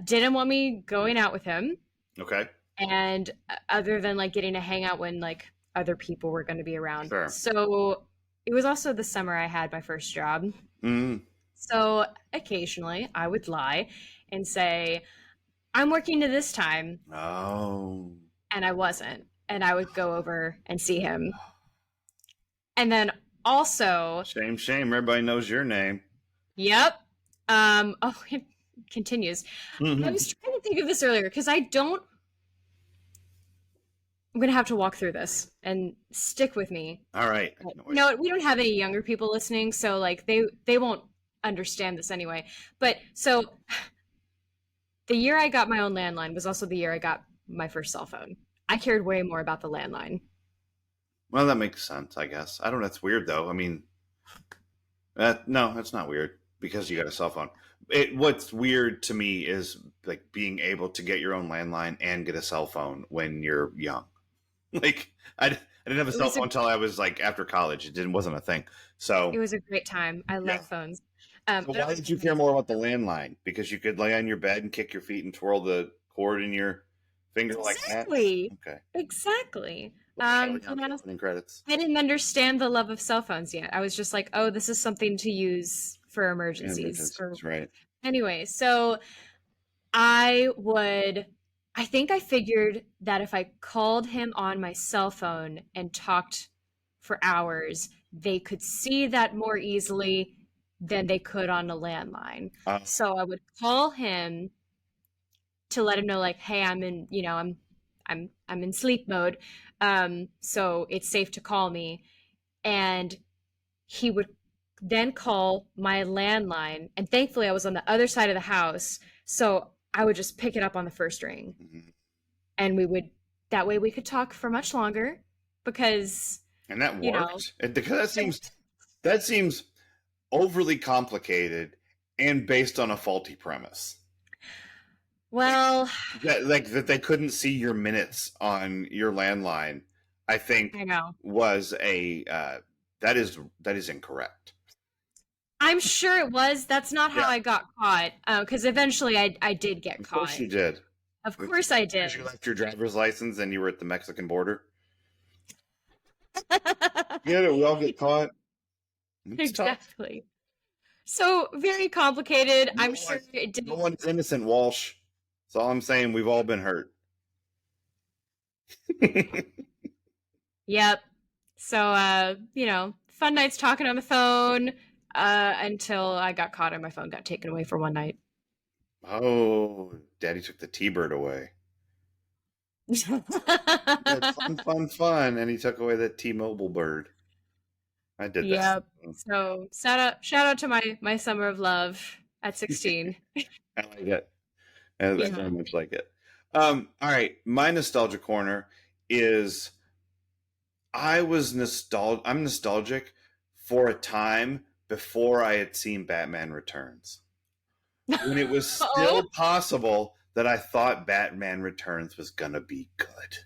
Speaker 2: Didn't want me going out with him.
Speaker 1: Okay.
Speaker 2: And other than like getting to hang out when like other people were going to be around.
Speaker 1: Sure.
Speaker 2: So it was also the summer I had my first job.
Speaker 1: Mm.
Speaker 2: So occasionally I would lie and say, I'm working to this time.
Speaker 1: Oh.
Speaker 2: And I wasn't. And I would go over and see him. And then also,
Speaker 1: Shame, shame. Everybody knows your name.
Speaker 2: yep. Oh, it continues. I was trying to think of this earlier because I'm gonna have to walk through this and stick with me.
Speaker 1: All right.
Speaker 2: No, we don't have any younger people listening, so like they won't understand this anyway. But so the year I got my own landline was also the year I got my first cell phone. I cared way more about the landline.
Speaker 1: Well, that makes sense, I guess. I don't know. That's weird, though. I mean, no, that's not weird because you got a cell phone. What's weird to me is like being able to get your own landline and get a cell phone when you're young. Like, I didn't have a cell phone until I was like after college. Wasn't a thing. So
Speaker 2: It was a great time. I love phones.
Speaker 1: So why did you care more about the landline? Because you could lay on your bed and kick your feet and twirl the cord in your finger like that?
Speaker 2: Exactly.
Speaker 1: Okay.
Speaker 2: Exactly.
Speaker 1: Opening credits.
Speaker 2: I didn't understand the love of cell phones yet. I was just like, oh, this is something to use for emergencies.
Speaker 1: That's right.
Speaker 2: Anyway, so I think I figured that if I called him on my cell phone and talked for hours, they could see that more easily than they could on a landline. So I would call him to let him know, like, hey, I'm in, I'm in sleep mode. So it's safe to call me. And he would then call my landline. And thankfully I was on the other side of the house. So I would just pick it up on the first ring. Mm-hmm. And that way we could talk for much longer because.
Speaker 1: And that worked. Because that seems overly complicated and based on a faulty premise.
Speaker 2: Well,
Speaker 1: that they couldn't see your minutes on your landline, I think was that is incorrect.
Speaker 2: I'm sure it was. That's not how I got caught. Because eventually I did get caught.
Speaker 1: Of course you did.
Speaker 2: Of course I did.
Speaker 1: You left your driver's license and you were at the Mexican border. Yeah, we all get caught. It's
Speaker 2: exactly. Tough. So very complicated. I'm sure it didn't.
Speaker 1: No one's innocent, Walsh. That's all I'm saying. We've all been hurt.
Speaker 2: Yep. So, fun nights talking on the phone until I got caught and my phone got taken away for one night.
Speaker 1: Oh, Daddy took the T-Bird away. Fun. And he took away that T-Mobile bird. I did that.
Speaker 2: Yep. So shout out to my summer of love at 16.
Speaker 1: I like it. I very much like it. All right. My nostalgia corner is I'm nostalgic for a time before I had seen Batman Returns. When it was still possible that I thought Batman Returns was going to be good.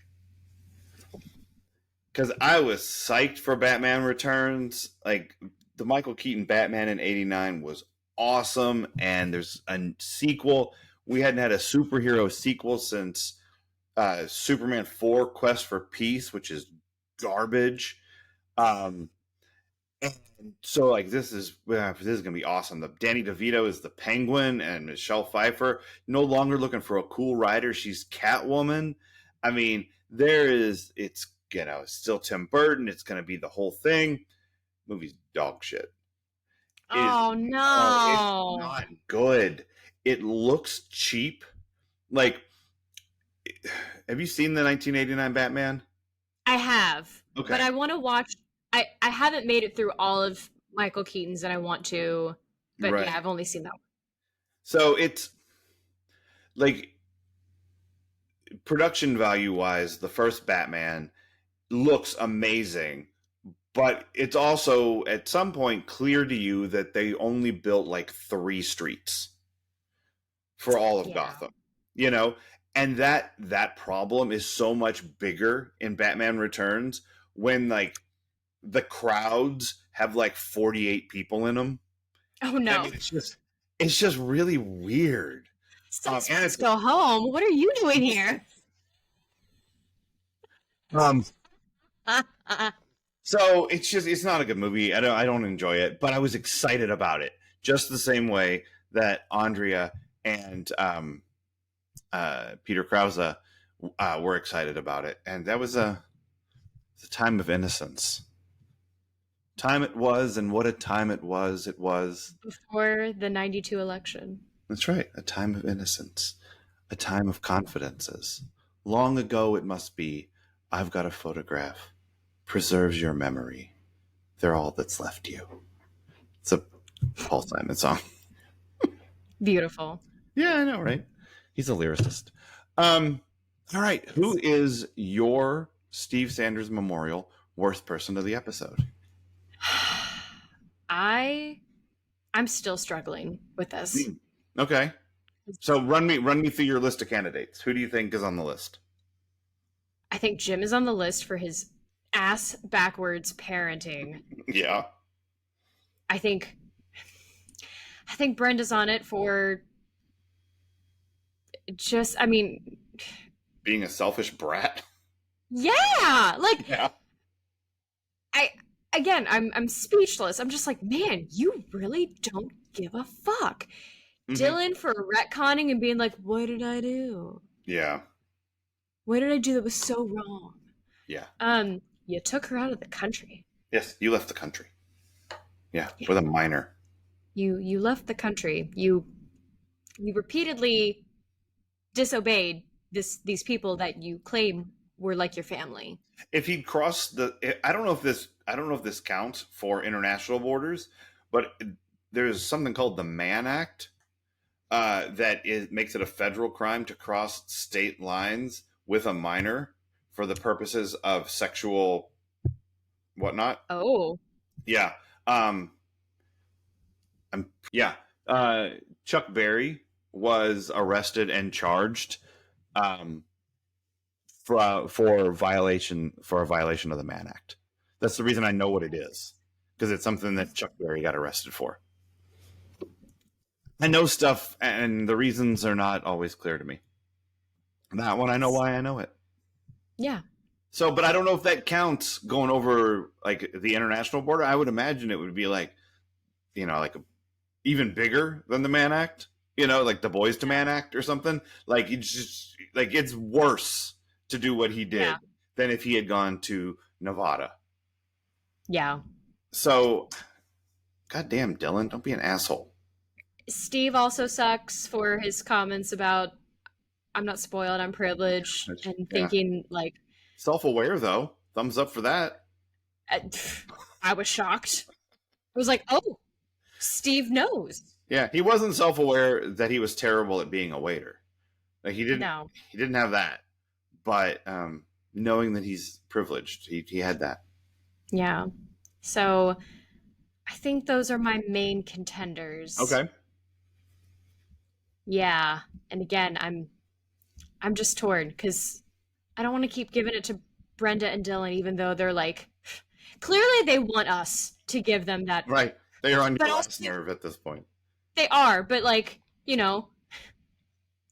Speaker 1: Because I was psyched for Batman Returns. Like, the Michael Keaton Batman in '89 was awesome. And there's a sequel. We hadn't had a superhero sequel since Superman 4 Quest for Peace, which is garbage. And so, like, this is going to be awesome. Danny DeVito is the Penguin, and Michelle Pfeiffer, no longer looking for a cool writer. She's Catwoman. I mean, it's still Tim Burton. It's going to be the whole thing. Movie's dog shit.
Speaker 2: No.
Speaker 1: It's not good. It looks cheap. Like, have you seen the 1989 Batman?
Speaker 2: I have.
Speaker 1: Okay.
Speaker 2: But I want to watch. I haven't made it through all of Michael Keaton's, and I want to. But yeah, I've only seen that one.
Speaker 1: So it's like, production value wise, the first Batman looks amazing, but it's also at some point clear to you that they only built like 3 streets for all of Gotham, and that problem is so much bigger in Batman Returns when, like, the crowds have like 48 people in them.
Speaker 2: Oh no.
Speaker 1: I mean, it's just really weird.
Speaker 2: Let's go home. What are you doing here?
Speaker 1: So it's not a good movie. I don't enjoy it, but I was excited about it just the same way that Andrea and Peter Krause were excited about it, and that was a time of innocence. Time it was, and what a time it was. It was
Speaker 2: before the 92 election.
Speaker 1: That's right, a time of innocence, a time of confidences. Long ago it must be. I've got a photograph. Preserves your memory. They're all that's left you. It's a Paul Simon song.
Speaker 2: Beautiful.
Speaker 1: Yeah, I know, right? He's a lyricist. All right. Who is your Steve Sanders Memorial worst person of the episode?
Speaker 2: I'm still struggling with this.
Speaker 1: Okay. So run me through your list of candidates. Who do you think is on the list?
Speaker 2: I think Jim is on the list for his ass backwards parenting.
Speaker 1: Yeah.
Speaker 2: I think Brenda's on it for just, I mean,
Speaker 1: being a selfish brat.
Speaker 2: Yeah, like
Speaker 1: Yeah.
Speaker 2: I'm speechless. I'm just like, man, you really don't give a fuck. Mm-hmm. Dylan for retconning and being like, what did I do?
Speaker 1: Yeah.
Speaker 2: What did I do that was so wrong?
Speaker 1: Yeah.
Speaker 2: You took her out of the country.
Speaker 1: Yes, you left the country. Yeah, with a minor.
Speaker 2: You left the country. You repeatedly disobeyed these people that you claim were like your family.
Speaker 1: If he'd crossed I don't know if this counts for international borders, but there's something called the Mann Act that makes it a federal crime to cross state lines with a minor for the purposes of sexual whatnot.
Speaker 2: Oh.
Speaker 1: Yeah. Chuck Berry was arrested and charged for a violation of the Mann Act. That's the reason I know what it is, because it's something that Chuck Berry got arrested for. I know stuff, and the reasons are not always clear to me. That one, I know why I know it.
Speaker 2: Yeah.
Speaker 1: So, but I don't know if that counts going over like the international border. I would imagine it would be like, even bigger than the Mann Act. Like the Boys to Man Act or something. Like it's just like it's worse to do what he did than if he had gone to Nevada.
Speaker 2: Yeah.
Speaker 1: So, goddamn, Dylan, don't be an asshole.
Speaker 2: Steve also sucks for his comments about I'm not spoiled, I'm privileged, and thinking like
Speaker 1: self-aware though. Thumbs up for that.
Speaker 2: I was shocked. I was like, oh, Steve knows.
Speaker 1: Yeah, he wasn't self-aware that he was terrible at being a waiter. Like he didn't have that. But knowing that he's privileged, he had that.
Speaker 2: Yeah. So I think those are my main contenders.
Speaker 1: Okay.
Speaker 2: Yeah. And again, I'm just torn because I don't want to keep giving it to Brenda and Dylan, even though they're like, clearly they want us to give them that.
Speaker 1: Right. They are on your last nerve at this point.
Speaker 2: They are, but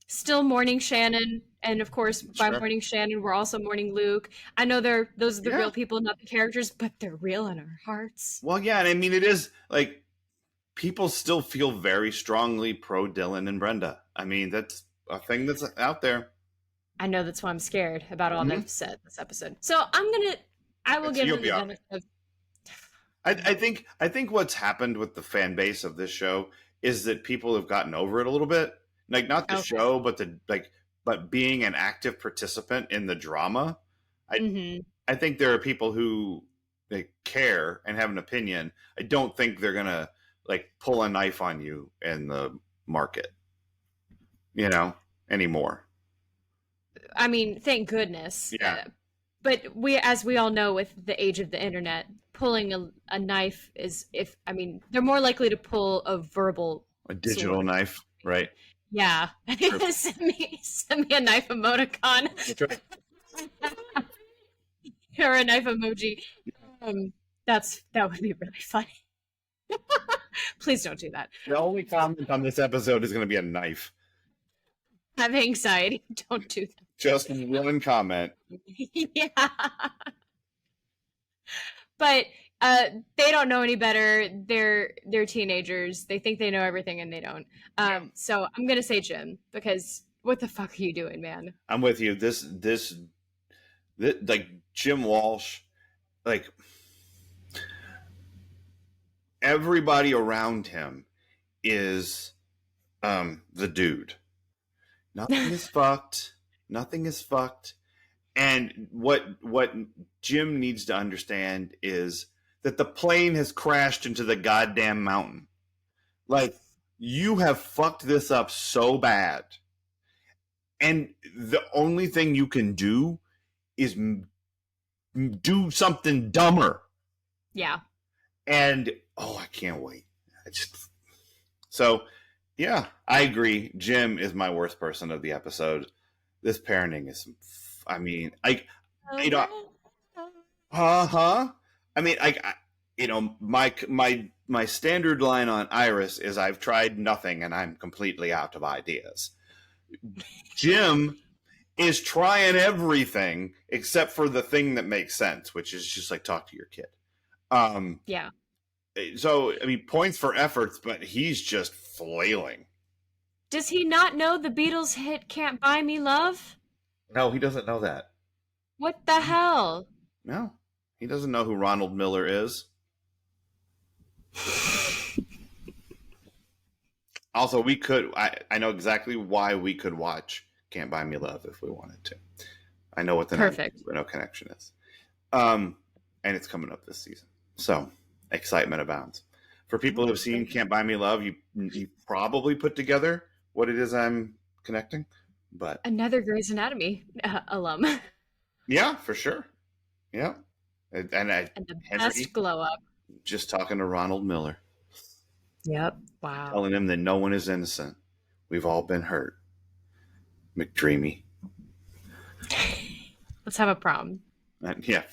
Speaker 2: still mourning Shannon. And of course, by mourning Shannon, we're also mourning Luke. I know those are the real people, not the characters, but they're real in our hearts.
Speaker 1: Well, yeah. And I mean, it is like people still feel very strongly pro Dylan and Brenda. I mean, that's a thing that's out there.
Speaker 2: I know, that's why I'm scared about all they've said this episode. So I will give them the benefit of.
Speaker 1: I think what's happened with the fan base of this show is that people have gotten over it a little bit. Like not the show, but being an active participant in the drama. I think there are people who care and have an opinion. I don't think they're gonna pull a knife on you in the market, anymore.
Speaker 2: I mean, thank goodness.
Speaker 1: Yeah.
Speaker 2: But as we all know, with the age of the internet, pulling a knife they're more likely to pull a
Speaker 1: digital sword. Knife, right?
Speaker 2: Yeah. Send me a knife emoticon.
Speaker 1: That's right.
Speaker 2: Or a knife emoji. that would be really funny. Please don't do that.
Speaker 1: The only comment on this episode is going to be a knife.
Speaker 2: Have anxiety. Don't do that.
Speaker 1: Just one comment.
Speaker 2: Yeah. But they don't know any better. They're teenagers. They think they know everything and they don't. So I'm gonna say Jim, because what the fuck are you doing, man?
Speaker 1: I'm with you. This like Jim Walsh, like everybody around him is the dude. Nothing is fucked. Nothing is fucked. And what Jim needs to understand is that the plane has crashed into the goddamn mountain. Like, you have fucked this up so bad. And the only thing you can do is do something dumber.
Speaker 2: Yeah.
Speaker 1: And, I can't wait. So, yeah, I agree. Jim is my worst person of the episode. This parenting is, I mean, you know, I mean, my standard line on Iris is I've tried nothing and I'm completely out of ideas. Jim is trying everything except for the thing that makes sense, which is just like talk to your kid.
Speaker 2: Yeah.
Speaker 1: So, I mean, points for efforts, but he's just flailing.
Speaker 2: Does he not know the Beatles hit Can't Buy Me Love?
Speaker 1: No, he doesn't know that.
Speaker 2: What the hell?
Speaker 1: No, he doesn't know who Ronald Miller is. Also, I know exactly why we could watch Can't Buy Me Love if we wanted to. I know what the No Connection is. And it's coming up this season. So, excitement abounds. For people who have seen Can't Buy Me Love, you probably put together what it is I'm connecting. But
Speaker 2: another Grey's Anatomy alum.
Speaker 1: Yeah, for sure. Yeah. And
Speaker 2: the best glow up.
Speaker 1: Just talking to Ronald Miller.
Speaker 2: Yep. Wow.
Speaker 1: Telling him that no one is innocent. We've all been hurt. McDreamy.
Speaker 2: Let's have a prom.
Speaker 1: Yeah,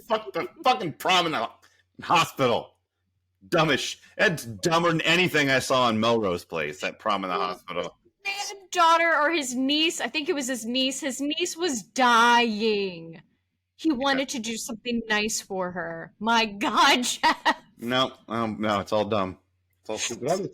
Speaker 1: fuck the fucking prom in the hospital. Dumbish. That's dumber than anything I saw in Melrose Place, that prom in the hospital.
Speaker 2: His daughter or his niece, I think it was his niece was dying. He wanted to do something nice for her. My God, Jeff.
Speaker 1: No, it's all dumb. It's all stupid.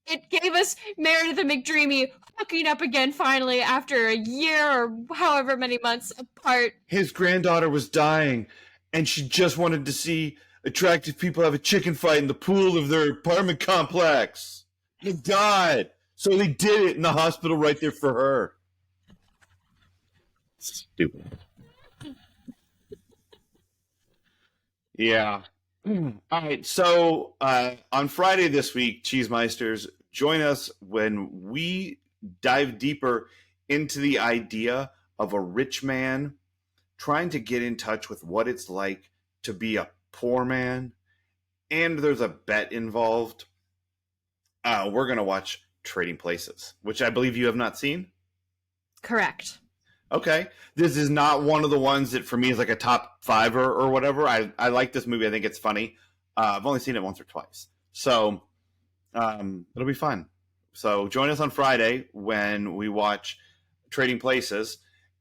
Speaker 2: It gave us Meredith and McDreamy hooking up again finally after a year or however many months apart.
Speaker 1: His granddaughter was dying, and she just wanted to see attractive people have a chicken fight in the pool of their apartment complex. He died. So they did it in the hospital right there for her. Stupid. Yeah. All right. So on Friday this week, Cheesemeisters, join us when we dive deeper into the idea of a rich man trying to get in touch with what it's like to be a poor man. And there's a bet involved. We're going to watch Trading Places, which I believe you have not seen.
Speaker 2: Correct.
Speaker 1: Okay. This is not one of the ones that for me is like a top 5 or whatever. I like this movie. I think it's funny. I've only seen it once or twice. So it'll be fun. So join us on Friday when we watch Trading Places.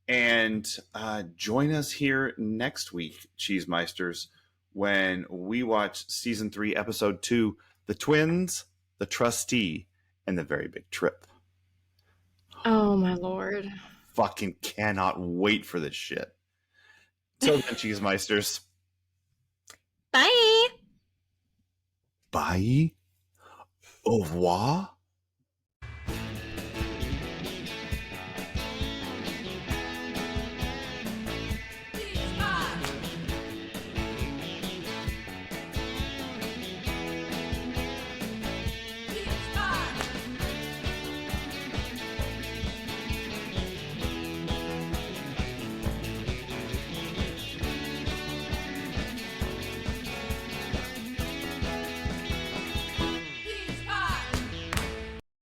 Speaker 1: And join us here next week, Cheesemeisters, when we watch Season 3, Episode 2, The Twins, The Trustee, and The Very Big Trip.
Speaker 2: Oh, my Lord.
Speaker 1: Fucking cannot wait for this shit. Till then, Cheesemeisters.
Speaker 2: Bye.
Speaker 1: Bye. Au revoir.